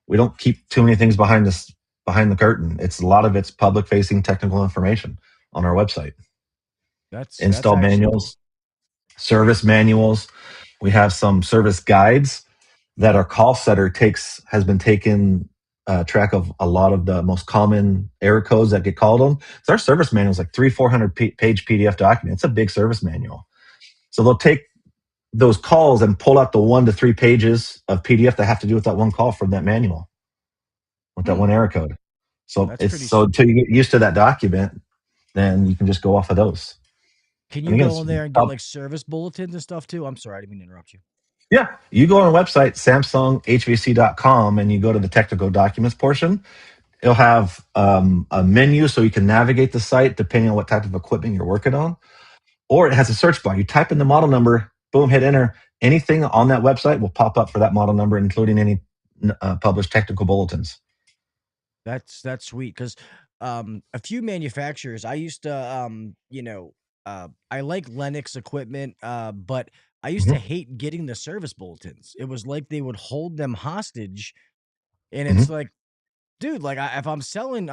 we don't keep too many things behind the curtain. It's a lot of it's public facing technical information on our website. That's Install actually cool. manuals, service manuals. We have some service guides that our call center takes has been taken track of a lot of the most common error codes that get called on. So our service manual is like 300-400 page PDF document. It's a big service manual. So they'll take those calls and pull out the 1 to 3 pages of PDF that have to do with that one call from that manual with that Hmm, one error code. So that's it's pretty so sweet. until you get used to that document, then you can just go off of those. Can And you again, go in there and get like service bulletins and stuff too? I'm sorry, I didn't mean to interrupt you. yeah, you go on our website, samsunghvc.com, and you go to the technical documents portion. It'll have a menu so you can navigate the site depending on what type of equipment you're working on. or it has a search bar. You type in the model number, boom, hit enter. Anything on that website will pop up for that model number, including any published technical bulletins. That's sweet because a few manufacturers I used to I like Lennox equipment, but I used to Mhm, hate getting the service bulletins. It was like they would hold them hostage, and it's mhm, like, dude, like if I'm selling,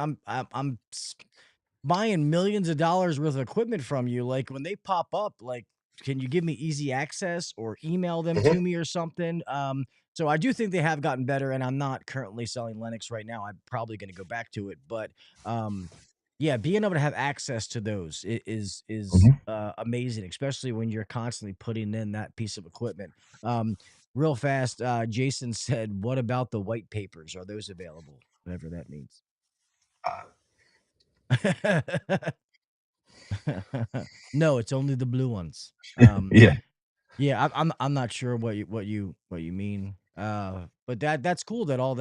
buying millions of dollars worth of equipment from you. Like when they pop up, like, can you give me easy access or email them mhm, to me or something? So I do think they have gotten better, and I'm not currently selling Linux right now. I'm probably going to go back to it, but um, yeah, being able to have access to those is mhm. amazing, especially when you're constantly putting in that piece of equipment. Um, Real fast, Jason said, "What about the white papers? Are those available?" Whatever that means. Uh, No, it's only the blue ones. yeah. Yeah, I'm not sure what you mean. But that's cool that all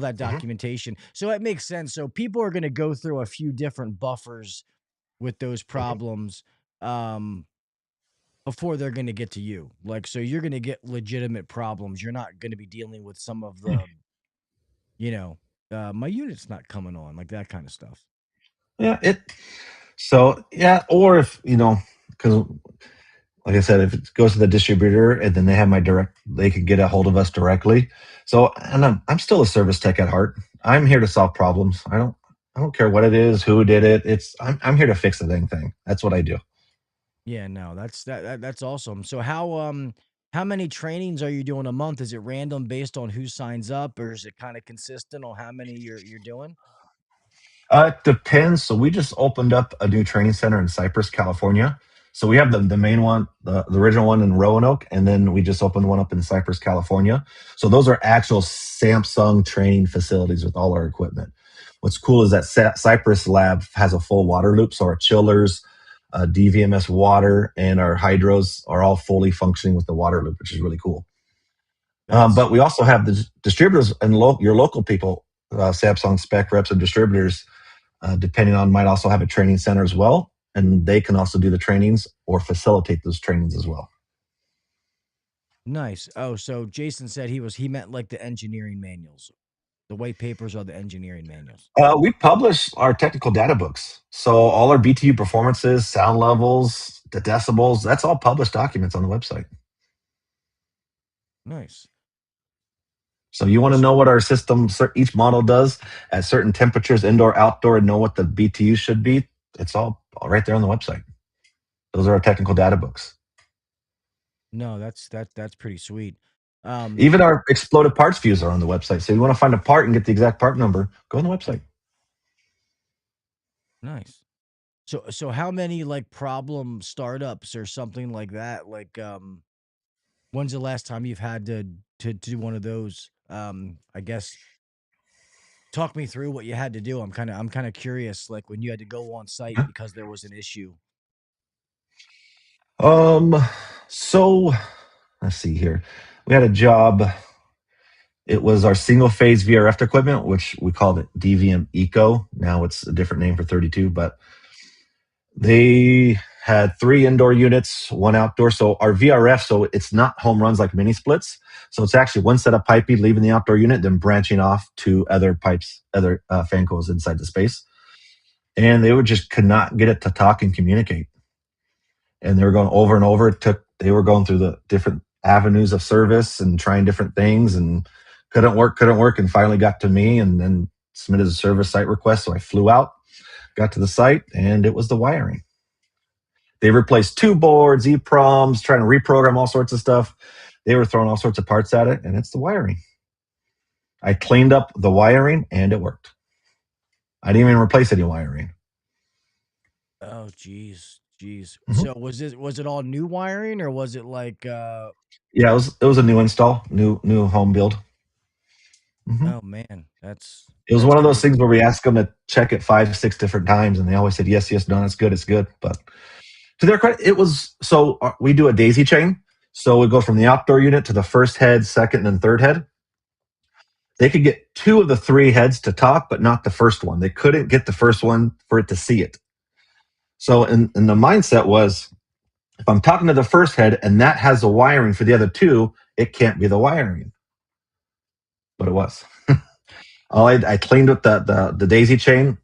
that Mhm, documentation. So it makes sense. So people are going to go through a few different buffers with those mhm. problems um before they're going to get to you. Like, so you're going to get legitimate problems. You're not going to be dealing with some of the, you know, my unit's not coming on, like that kind of stuff. Yeah, or if, because like I said, if it goes to the distributor and then they have they can get a hold of us directly. So, and I'm still a service tech at heart. I'm here to solve problems. I don't care what it is, who did it. I'm here to fix the dang thing. That's what I do. Yeah, no, that's awesome. So how many trainings are you doing a month? Is it random based on who signs up, or is it kind of consistent on how many you're doing? It depends. So we just opened up a new training center in Cypress, California. So we have the main one, the original one in Roanoke, and then we just opened one up in Cypress, California. So those are actual Samsung training facilities with all our equipment. What's cool is that Cypress lab has a full water loop, so our chillers, DVMS water, and our hydros are all fully functioning with the water loop, which is really cool. That's But we also have the distributors and your local people, Samsung spec reps and distributors, depending on, might also have a training center as well, and they can also do the trainings or facilitate those trainings as well. nice. Oh, so Jason said he meant like the engineering manuals. The white papers are the engineering manuals. We publish our technical data books, so all our BTU performances, sound levels, the decibels, that's all published documents on the website. Nice. So you want to know what our system, each model does at certain temperatures, indoor, outdoor, and know what the BTU should be. It's all right there on the website. Those are our technical data books. No, that's pretty sweet. Um, Even our exploded parts views are on the website. So you want to find a part and get the exact part number, go on the website. nice. So how many like problem startups or something like that? Like when's the last time you've had to do one of those? I guess talk me through what you had to do. I'm kind of curious, like when you had to go on site because there was an issue. Um, so let's see here. We had a job. It was our single phase VRF equipment, which we called it DVM Eco. Now it's a different name for 32, but they had 3 indoor units, 1 outdoor. So our VRF, so it's not home runs like mini splits. So it's actually one set of piping leaving the outdoor unit, then branching off to other pipes, other fan coils inside the space. And they would just could not get it to talk and communicate. And they were going over and over. They were going through the different avenues of service and trying different things and couldn't work, and finally got to me and then submitted a service site request. So I flew out, got to the site, and it was the wiring. They replaced 2 boards, EPROMs, trying to reprogram all sorts of stuff. They were throwing all sorts of parts at it, and it's the wiring. I cleaned up the wiring, and it worked. I didn't even replace any wiring. Oh, geez. Mhm. So was it all new wiring or was it like Yeah, it was a new install, new home build. Mhm. oh man, It was that's one of those crazy. things where we asked them to check it 5, 6 different times, and they always said yes, yes, no, it's good. But to their credit, it was so we do a daisy chain. So we go from the outdoor unit to the first head, second, and third head. They could get 2 of the 3 heads to talk, but not the first one. They couldn't get the first one for it to see it. So, and the mindset was If I'm talking to the first head and that has the wiring for the other two, it can't be the wiring. But it was. I cleaned up the daisy chain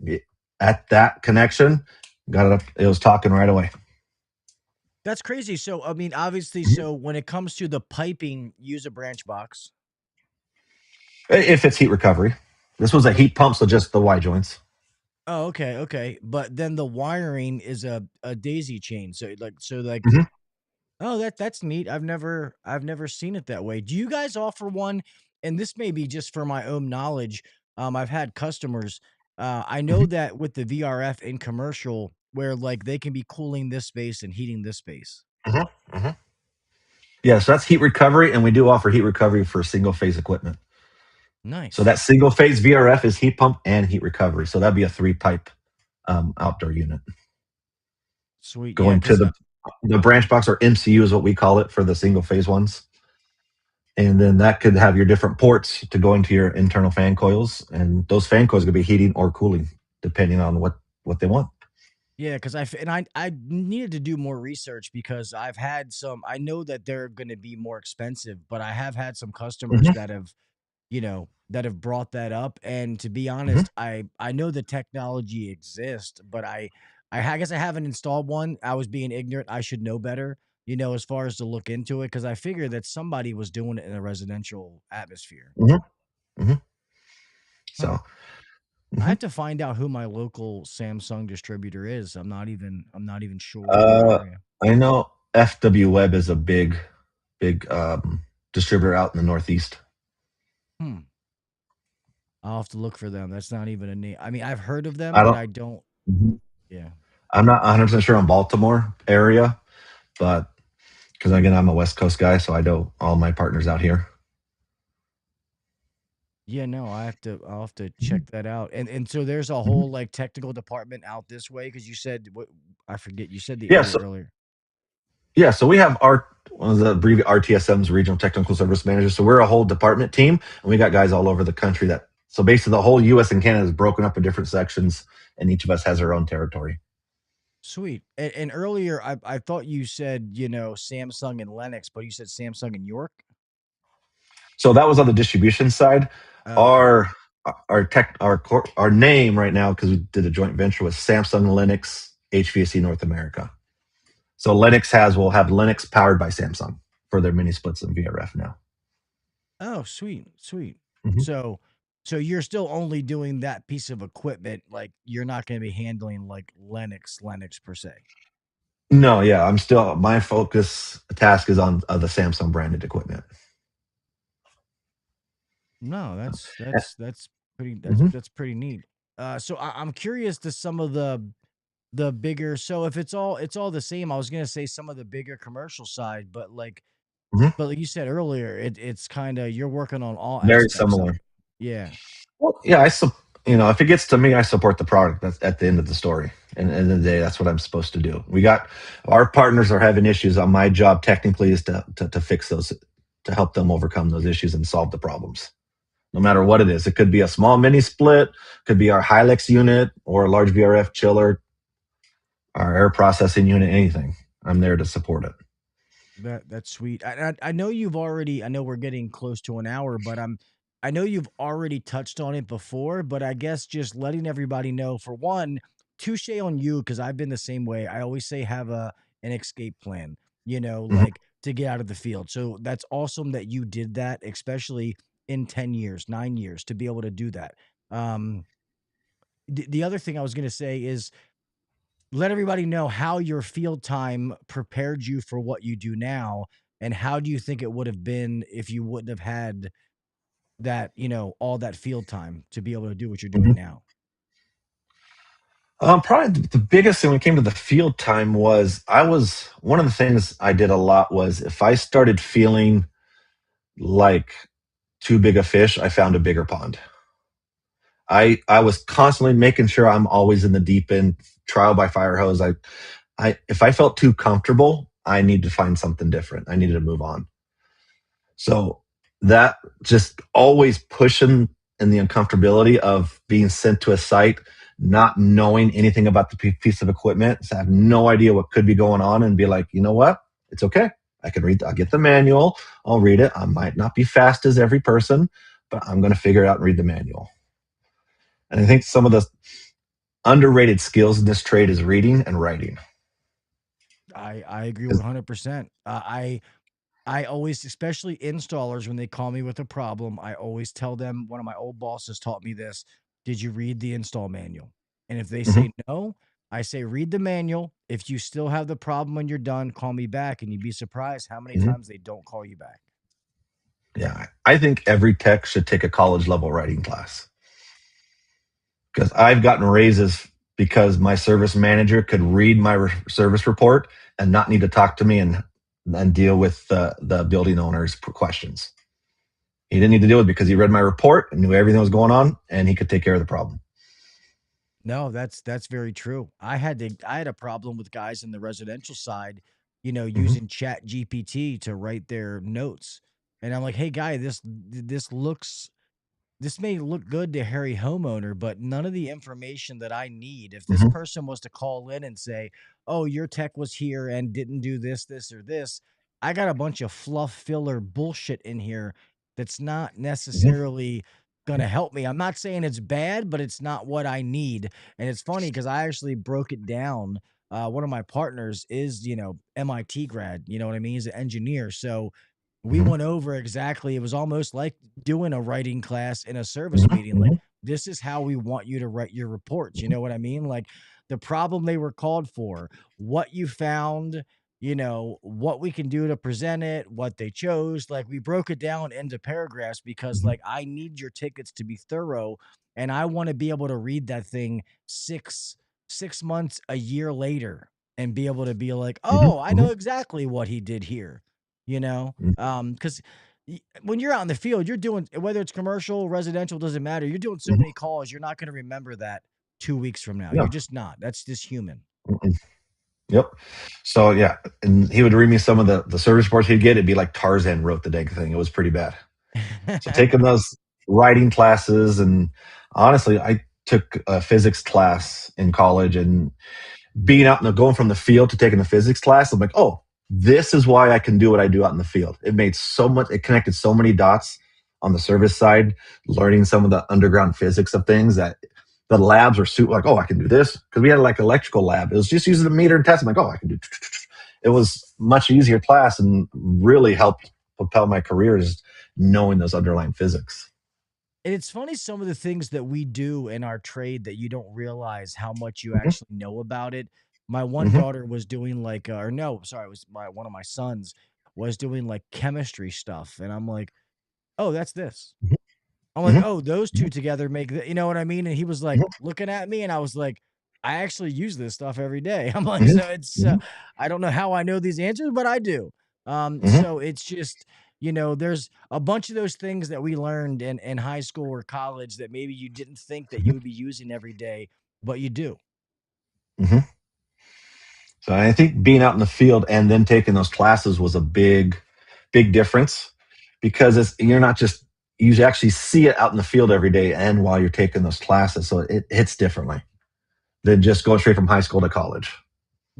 at that connection, got it up. It was talking right away. That's crazy. So, I mean, obviously, Mhm. so when it comes to the piping, use a branch box. If it's heat recovery. This was a heat pump, so just the Y joints. Oh, okay, okay. But then the wiring is a daisy chain. So like Mhm. oh, that's neat. I've never seen it that way. Do you guys offer one? And this may be just for my own knowledge. I've had customers. I know Mhm. that with the VRF in commercial, where like they can be cooling this space and heating this space. Mhm. Mhm. Yeah, so that's heat recovery, and we do offer heat recovery for single phase equipment. So Nice, that single phase VRF is heat pump and heat recovery. So that'd be a 3 pipe outdoor unit. sweet. Yeah, Going to because the branch box, or MCU is what we call it for the single phase ones. And then that could have your different ports to go into your internal fan coils, and those fan coils could be heating or cooling depending on what they want. yeah, because I needed to do more research because I've had some. I know that they're going to be more expensive, but I have had some customers Mhm. that have brought that up. And to be Mhm. honest, I know the technology exists, but I guess I haven't installed one. I was being ignorant. I should know better, as far as to look into it, because I figured that somebody was doing it in a residential atmosphere. Mhm. Mhm. Huh. So, I mhm. have to find out who my local Samsung distributor is. I'm not even sure in my Uh, area. I know FW Web is a big distributor out in the Northeast. Hmm. I'll have to look for them. That's not even a name. I mean, I've heard of them, I but don't. I don't. Mhm. Yeah. I'm not 100% sure on Baltimore area, but because again, I'm a West Coast guy, so I know all my partners out here. Yeah, no, I'll have to Mhm. check that out. And so there's a Mhm. whole like technical department out this way because you said what I forget. You said the Yeah, area so earlier. we have our one of the abbreviated RTSMs, Regional Technical Service Managers. So we're a whole department team, and we got guys all over the country. That so basically the whole U.S. and Canada is broken up in different sections, and each of us has our own territory. Sweet. And earlier I thought you said, Samsung and Lennox, but you said Samsung and York. So that was on the distribution side. Oh, okay. Our our name right now, because we did a joint venture with Samsung Linux HVAC North America. So will have Linux powered by Samsung for their mini splits and VRF now. Oh, sweet, sweet. Mhm. So so you're still only doing that piece of equipment, like you're not going to be handling like Lennox per se. No, yeah, I'm still my focus task is on the Samsung branded equipment. No, that's pretty that's Mhm. that's pretty neat. So I'm curious to some of the bigger. So if it's all the same, I was gonna say some of the bigger commercial side, Mhm. but like you said earlier, it's kind of you're working on all Very aspects of similar. it. Yeah. Well, yeah, if it gets to me, I support the product. That's at the end of the story. And at the end of the day, that's what I'm supposed to do. We got our partners are having issues. On my job, technically, is to fix those, to help them overcome those issues and solve the problems. No matter what it is, it could be a small mini split, could be our Hilux unit or a large VRF chiller, our air processing unit, anything. I'm there to support it. That's sweet. I know you've already. I know we're getting close to an hour, but I know you've already touched on it before. But I guess just letting everybody know, for one, touche on you, because I've been the same way. I always say have an escape plan. Mhm. Like to get out of the field. So that's awesome that you did that, especially in 10 years, 9 years, to be able to do that. Um, the other thing I was gonna say is let everybody know how your field time prepared you for what you do now, and how do you think it would have been if you wouldn't have had that, all that field time to be able to do what you're doing Mhm. now. Probably the biggest thing when it came to the field time was I was one of the things I did a lot was if I started feeling like too big a fish, I found a bigger pond. I was constantly making sure I'm always in the deep end, trial by fire hose. I if I felt too comfortable, I need to find something different. I needed to move on. So that just always pushing in the uncomfortability of being sent to a site, not knowing anything about the piece of equipment. So I have no idea what could be going on, and be like, you know what? It's okay. I'll get the manual. I'll read it. I might not be fast as every person, but I'm going to figure it out and read the manual. And I think some of the underrated skills in this trade is reading and writing. I agree 100%. I always, especially installers, when they call me with a problem, I always tell them, one of my old bosses taught me this: did you read the install manual? And if they say no, I say, read the manual. If you still have the problem when you're done, call me back. And you'd be surprised how many times they don't call you back. Yeah, I think every tech should take a college level writing class, because I've gotten raises because my service manager could read my service report and not need to talk to me and deal with the building owner's questions. He didn't need to do it because he read my report and knew everything that was going on, and he could take care of the problem. No, that's very true. I had a problem with guys in the residential side, using Chat GPT to write their notes. And I'm like, hey guy, this may look good to Harry homeowner, but none of the information that I need. If this person was to call in and say, oh, your tech was here and didn't do this, this, or this, I got a bunch of fluff filler bullshit in here that's not necessarily going to help me. I'm not saying it's bad, but it's not what I need. And it's funny because I actually broke it down. One of my partners is, MIT grad, you know what I mean? He's an engineer. So we went over exactly. It was almost like doing a writing class in a service meeting. Like, this is how we want you to write your reports. You know what I mean? Like, the problem they were called for, what you found, what we can do to present it, what they chose. Like, we broke it down into paragraphs because, like, I need your tickets to be thorough, and I want to be able to read that thing six months, a year later, and be able to be like, oh, I know exactly what he did here. Because when you're out in the field, you're doing, whether it's commercial, residential, doesn't matter. You're doing so many calls. You're not going to remember that 2 weeks from now. Yeah. You're just not. That's just human. Yep. So yeah, and he would read me some of the service reports he'd get. It'd be like Tarzan wrote the dang thing. It was pretty bad. So taking those writing classes, and honestly, I took a physics class in college, and being out and going from the field to taking the physics class, I'm like, oh, this is why I can do what I do out in the field. It connected so many dots on the service side, learning some of the underground physics of things that the labs were super like, oh, I can do this. Because we had like electrical lab. It was just using a meter and test. I'm like, oh, I can do. It was much easier class and really helped propel my career, is knowing those underlying physics. And it's funny, some of the things that we do in our trade that you don't realize how much you actually know about it. My one daughter was doing like, or no, sorry, it was one of my sons was doing like chemistry stuff. And I'm like, oh, that's this. I'm like, oh, those two together make you know what I mean? And he was like looking at me, and I was like, I actually use this stuff every day. I'm like, so it's, I don't know how I know these answers, but I do. So it's just, there's a bunch of those things that we learned in high school or college that maybe you didn't think that you would be using every day, but you do. So I think being out in the field and then taking those classes was a big difference, because you actually see it out in the field every day and while you're taking those classes. So it hits differently than just going straight from high school to college.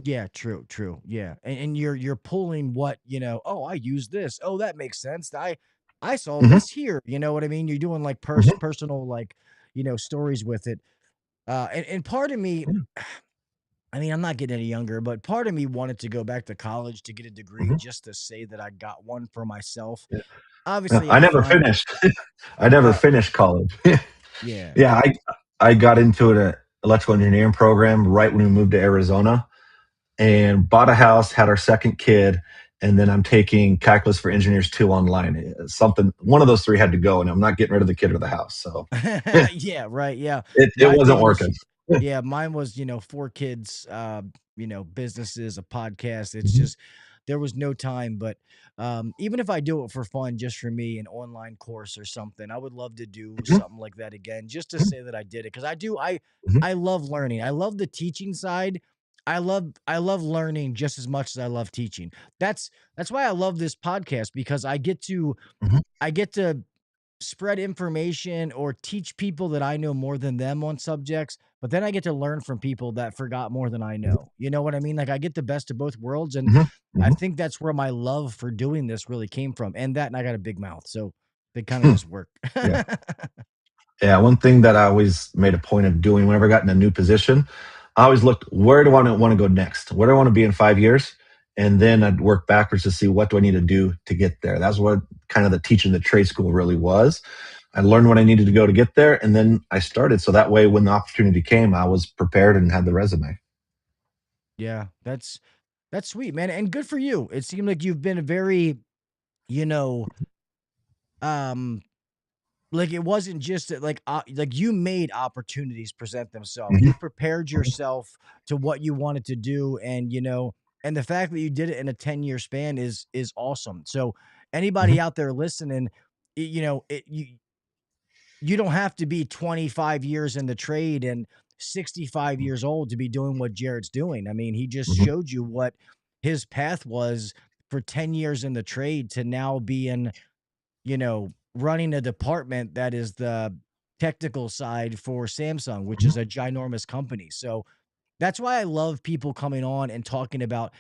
Yeah, true. Yeah. And you're pulling what, oh, I use this. Oh, that makes sense. I saw this here. You know what I mean? You're doing like personal, like, stories with it. And part of me, I mean, I'm not getting any younger, but part of me wanted to go back to college to get a degree just to say that I got one for myself. Yeah. Obviously, I never finished. I never finished college. Yeah. Yeah, I got into an electrical engineering program right when we moved to Arizona, and bought a house, had our second kid, and then I'm taking Calculus for Engineers 2 online. One of those three had to go, and I'm not getting rid of the kid or the house. So Yeah, right. Yeah. it wasn't working. Yeah, mine was, 4 kids, businesses, a podcast. It's just, there was no time. But even if I do it for fun, just for me, an online course or something, I would love to do something like that again, just to say that I did it. Because I love learning. I love the teaching side. I love learning just as much as I love teaching. That's why I love this podcast, because I get to spread information or teach people that I know more than them on subjects, but then I get to learn from people that forgot more than I know. You know what I mean? Like I get the best of both worlds. And hmm I hmm think that's where my love for doing this really came from. And I got a big mouth. So they kind of just work. Yeah. Yeah. One thing that I always made a point of doing whenever I got in a new position, I always looked, where do I want to go next? Where do I want to be in 5 years? And then I'd work backwards to see what do I need to do to get there. That's what kind of the teaching the trade school really was. I learned what I needed to go to get there, and then I started. So that way, when the opportunity came, I was prepared and had the resume. Yeah, that's sweet, man. And good for you. It seemed like you've been a very, you know, um, like it wasn't just that, like you made opportunities present themselves. hmm You prepared yourself to what you wanted to do, and and the fact that you did it in a 10-year span is awesome. So hmm anybody out there listening, you don't have to be 25 years in the trade and 65 years old to be doing what Jared's doing. I mean, he just hmm showed you what his path was for 10 years in the trade to now being, running a department that is the technical side for Samsung, which hmm is a ginormous company. So that's why I love people coming on and talking about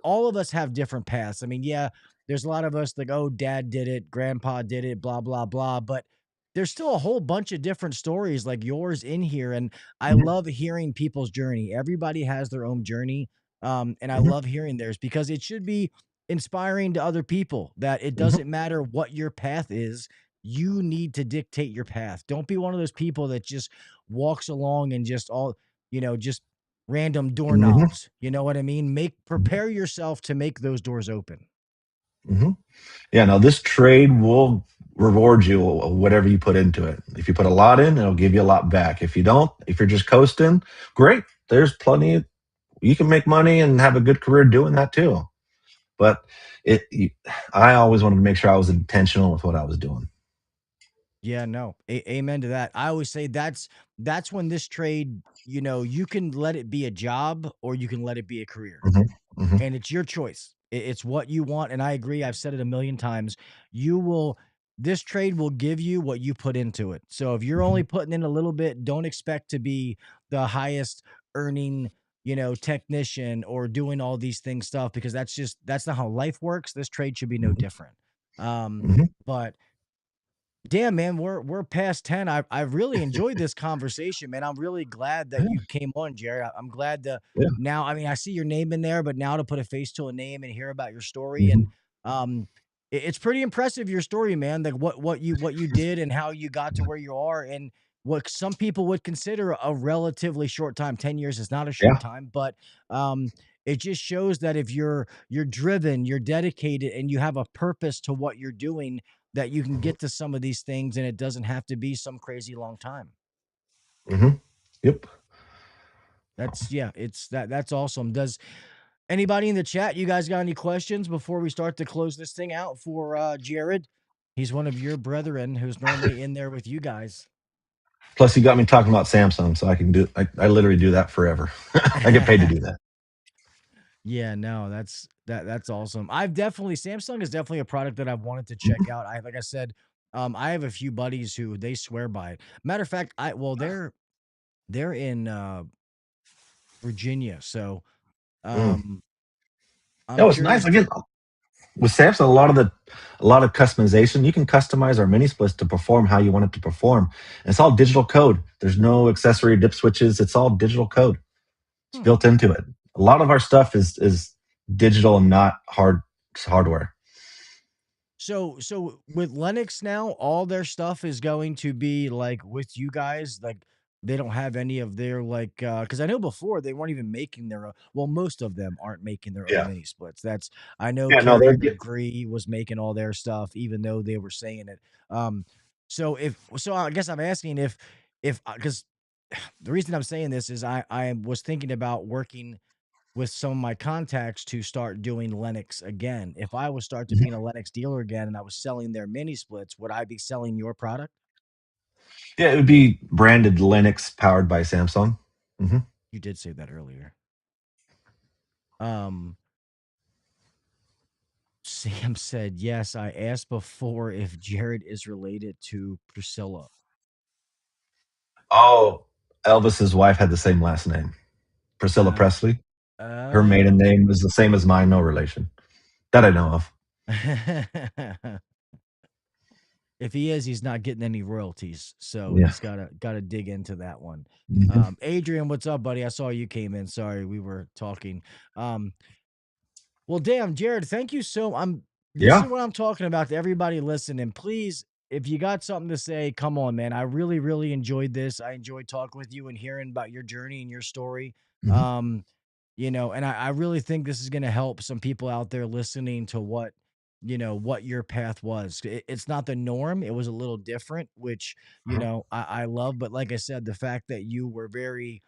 all of us have different paths. I mean, yeah, there's a lot of us like, oh, dad did it, grandpa did it, blah, blah, blah. But there's still a whole bunch of different stories like yours in here. And I hmm love hearing people's journey. Everybody has their own journey. And I hmm love hearing theirs because it should be inspiring to other people that it hmm doesn't matter what your path is. You need to dictate your path. Don't be one of those people that just walks along and just random hmm doorknobs. You know what I mean? Prepare yourself to make those doors open. hmm Yeah, no, this trade will reward you whatever you put into it. If you put a lot in, it'll give you a lot back. If you don't, if you're just coasting, great. There's plenty. You can make money and have a good career doing that too. But I always wanted to make sure I was intentional with what I was doing. Yeah, no. Amen to that. I always say that's when this trade, you can let it be a job or you can let it be a career. hmm hmm And it's your choice. It's what you want. And I agree. I've said it a million times. You will, this trade will give you what you put into it. So if you're hmm only putting in a little bit, don't expect to be the highest earning, technician or doing all these things stuff because that's not how life works. This trade should be no different. But damn, man, we're past 10. I've really enjoyed this conversation, man. I'm really glad that you came on, Jerry. I'm glad to Yeah. now. I mean, I see your name in there, but now to put a face to a name and hear about your story, and hmm um, it's pretty impressive your story, man. Like what you did and how you got to where you are, and what some people would consider a relatively short time. 10 years is not a short Yeah. time, but um, it just shows that if you're driven, you're dedicated, and you have a purpose to what you're doing that you can get to some of these things and it doesn't have to be some crazy long time. hmm Yep. That's awesome. Does anybody in the chat, you guys got any questions before we start to close this thing out for Jared? He's one of your brethren who's normally in there with you guys. Plus, you got me talking about Samsung, so I can do. I literally do that forever. I get paid to do that. Yeah, no, that's awesome. Samsung is definitely a product that I've wanted to check out. Like I said, I have a few buddies who they swear by it. Matter of fact, they're in Virginia, so Mm. um I'm No, it's nice. curious to. Again, with Samsung, a lot of customization. You can customize our mini splits to perform how you want it to perform. And it's all digital code. There's no accessory dip switches. It's all digital code. It's Hmm. built into it. A lot of our stuff is digital and not hardware. So with Linux now, all their stuff is going to be like with you guys. Like they don't have any of their because I know before they weren't even making their own. Well, most of them aren't making their own Yeah. mini splits. I know Yeah. No, they're Carrier good. Degree was making all their stuff, even though they were saying it. So I guess I'm asking if because the reason I'm saying this is I was thinking about working with some of my contacts to start doing Linux again. If I was start to Mhm. being a Linux dealer again and I was selling their mini splits, would I be selling your product? Yeah, it would be branded Linux powered by Samsung. hmm You did say that earlier. Um, Sam said, yes, I asked before if Jared is related to Priscilla. Oh, Elvis's wife had the same last name, Priscilla Uh, Presley. Her maiden oh. name is the same as mine, no relation that I know of. If he is, he's not getting any royalties. So Yeah. he's gotta dig into that one. Mhm. Adrian, what's up, buddy? I saw you came in. Sorry, we were talking. Um, well, damn, Jared, thank you so. This is Yeah. what I'm talking about to everybody listening. Please, if you got something to say, come on, man. I really, really enjoyed this. I enjoyed talking with you and hearing about your journey and your story. Mhm. Um, and I really think this is gonna help some people out there listening to what your path was. It's not the norm. It was a little different, which, Uh-huh. I love. But like I said, the fact that you were very,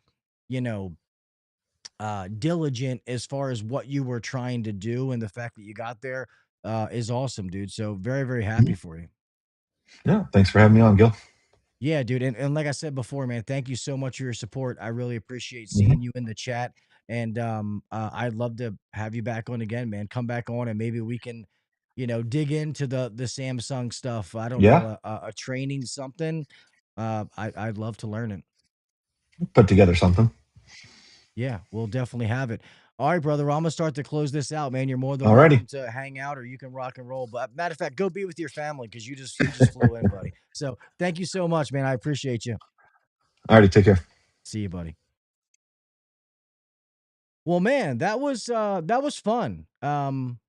you know, diligent as far as what you were trying to do, and the fact that you got there is awesome, dude. So very, very happy Mhm. for you. Yeah. Thanks for having me on, Gil. Yeah, dude. And like I said before, man, thank you so much for your support. I really appreciate Mhm. seeing you in the chat. And I'd love to have you back on again, man. Come back on and maybe we can, dig into the Samsung stuff. I don't know, Yeah. a training something. I'd love to learn it. Put together something. Yeah, we'll definitely have it. All right, brother. I'm gonna start to close this out, man. You're more than Alrighty. welcome to hang out, or you can rock and roll. But matter of fact, go be with your family because you just flew in, buddy. So thank you so much, man. I appreciate you. Alrighty. Take care. See you, buddy. Well, man, that was fun. I'm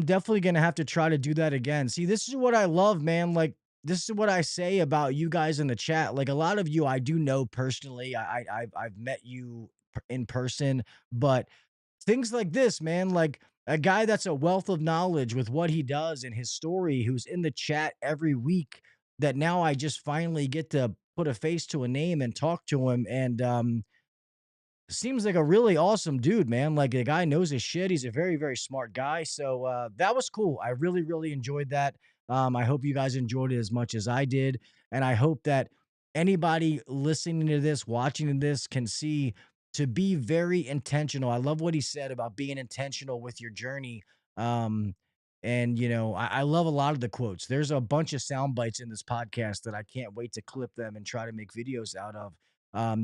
definitely gonna have to try to do that again. See, this is what I love, man. Like, this is what I say about you guys in the chat. Like, a lot of you I do know personally. I've met you in person, but things like this, man, like a guy that's a wealth of knowledge with what he does and his story, who's in the chat every week, that now I just finally get to put a face to a name and talk to him. And seems like a really awesome dude, man. Like, the guy knows his shit. He's a very, very smart guy. So that was cool. I really, really enjoyed that. I hope you guys enjoyed it as much as I did. And I hope that anybody listening to this, watching this, can see to be very intentional. I love what he said about being intentional with your journey. Um, and I love a lot of the quotes. There's a bunch of sound bites in this podcast that I can't wait to clip them and try to make videos out of.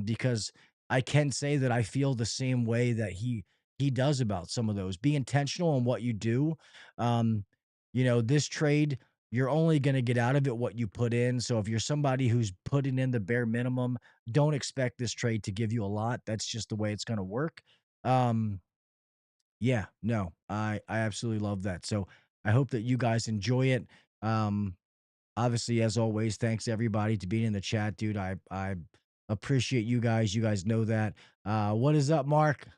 Because I can say that I feel the same way that he does about some of those. Be intentional in what you do. Um, this trade, you're only going to get out of it what you put in. So if you're somebody who's putting in the bare minimum, don't expect this trade to give you a lot. That's just the way it's going to work. Um, yeah, no, I absolutely love that. So I hope that you guys enjoy it. Um, Obviously, as always, thanks everybody to being in the chat, dude. I appreciate you guys. You guys know that. What is up, Mark?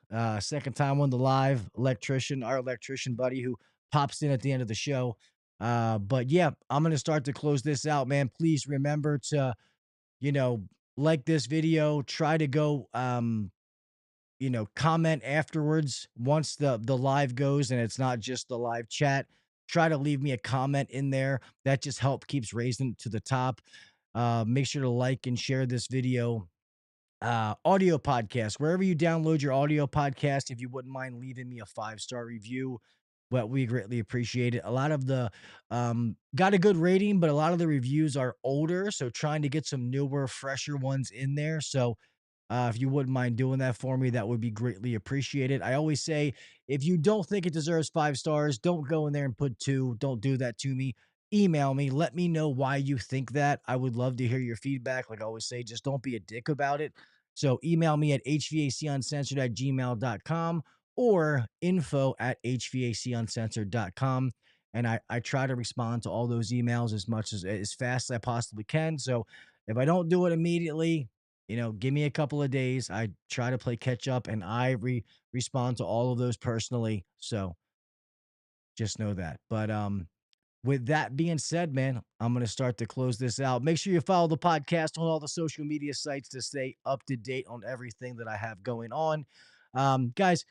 Second time on the live electrician, our electrician buddy who pops in at the end of the show. But yeah, I'm gonna start to close this out, man. Please remember to, you know, like this video. Try to go comment afterwards once the live goes and it's not just the live chat. Try to leave me a comment in there. That just help keeps raising it to the top. Make sure to like and share this video. Audio podcast, wherever you download your audio podcast, if you wouldn't mind leaving me a 5-star review, well, we greatly appreciate it. A lot of the got a good rating, but a lot of the reviews are older, so trying to get some newer, fresher ones in there. So if you wouldn't mind doing that for me, that would be greatly appreciated. I always say, if you don't think it deserves 5 stars, don't go in there and put 2. Don't do that to me. Email me. Let me know why you think that. I would love to hear your feedback. Like I always say, just don't be a dick about it. So email me at hvacuncensored@gmail.com or info@hvacuncensored.com. And I try to respond to all those emails as fast as I possibly can. So if I don't do it immediately, give me a couple of days. I try to play catch up and I respond to all of those personally. So just know that. But with that being said, man, I'm going to start to close this out. Make sure you follow the podcast on all the social media sites to stay up to date on everything that I have going on. Guys,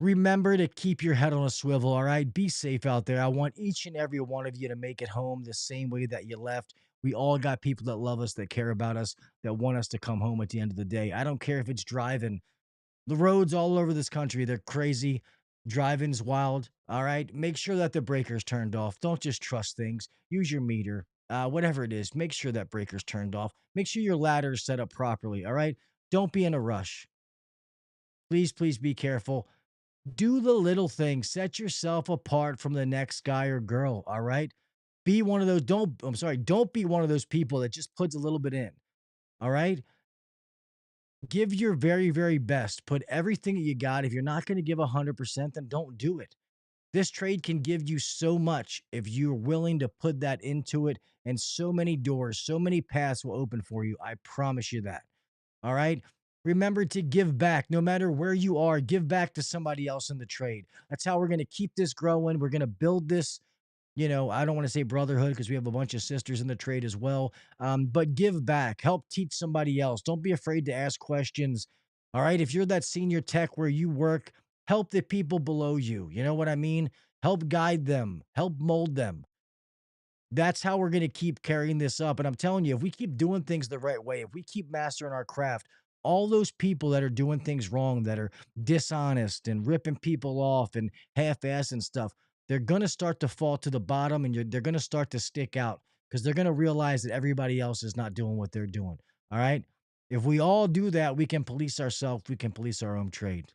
remember to keep your head on a swivel. All right. Be safe out there. I want each and every one of you to make it home the same way that you left. We all got people that love us, that care about us, that want us to come home at the end of the day. I don't care if it's driving. The roads all over this country, they're crazy. Driving's wild. All right. Make sure that the breaker's turned off. Don't just trust things. Use your meter. Whatever it is, make sure that breaker's turned off. Make sure your ladder is set up properly. All right. Don't be in a rush. Please, please be careful. Do the little things. Set yourself apart from the next guy or girl. All right. Be one of those. Don't be one of those people that just puts a little bit in. All right. Give your very, very best. Put everything that you got. If you're not going to give 100%, then don't do it. This trade can give you so much if you're willing to put that into it, and so many doors, so many paths will open for you. I promise you that. All right. Remember to give back no matter where you are. Give back to somebody else in the trade. That's how we're going to keep this growing. We're going to build this. I don't want to say brotherhood because we have a bunch of sisters in the trade as well. But give back, help teach somebody else. Don't be afraid to ask questions. All right. If you're that senior tech where you work, help the people below you. You know what I mean? Help guide them, help mold them. That's how we're going to keep carrying this up. And I'm telling you, if we keep doing things the right way, if we keep mastering our craft, all those people that are doing things wrong, that are dishonest and ripping people off and half-ass and stuff, they're going to start to fall to the bottom, and they're going to start to stick out because they're going to realize that everybody else is not doing what they're doing. All right. If we all do that, we can police ourselves. We can police our own trade.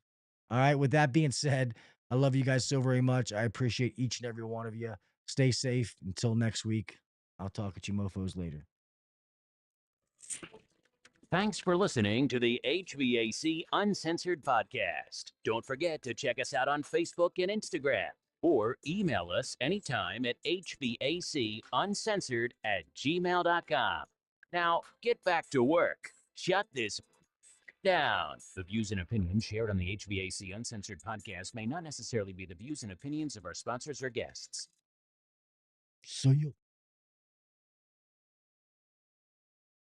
All right. With that being said, I love you guys so very much. I appreciate each and every one of you. Stay safe until next week. I'll talk at you mofos later. Thanks for listening to the HVAC Uncensored Podcast. Don't forget to check us out on Facebook and Instagram, or email us anytime at hvacuncensored@gmail.com. Now, get back to work. Shut this down. The views and opinions shared on the HVAC Uncensored Podcast may not necessarily be the views and opinions of our sponsors or guests. See you.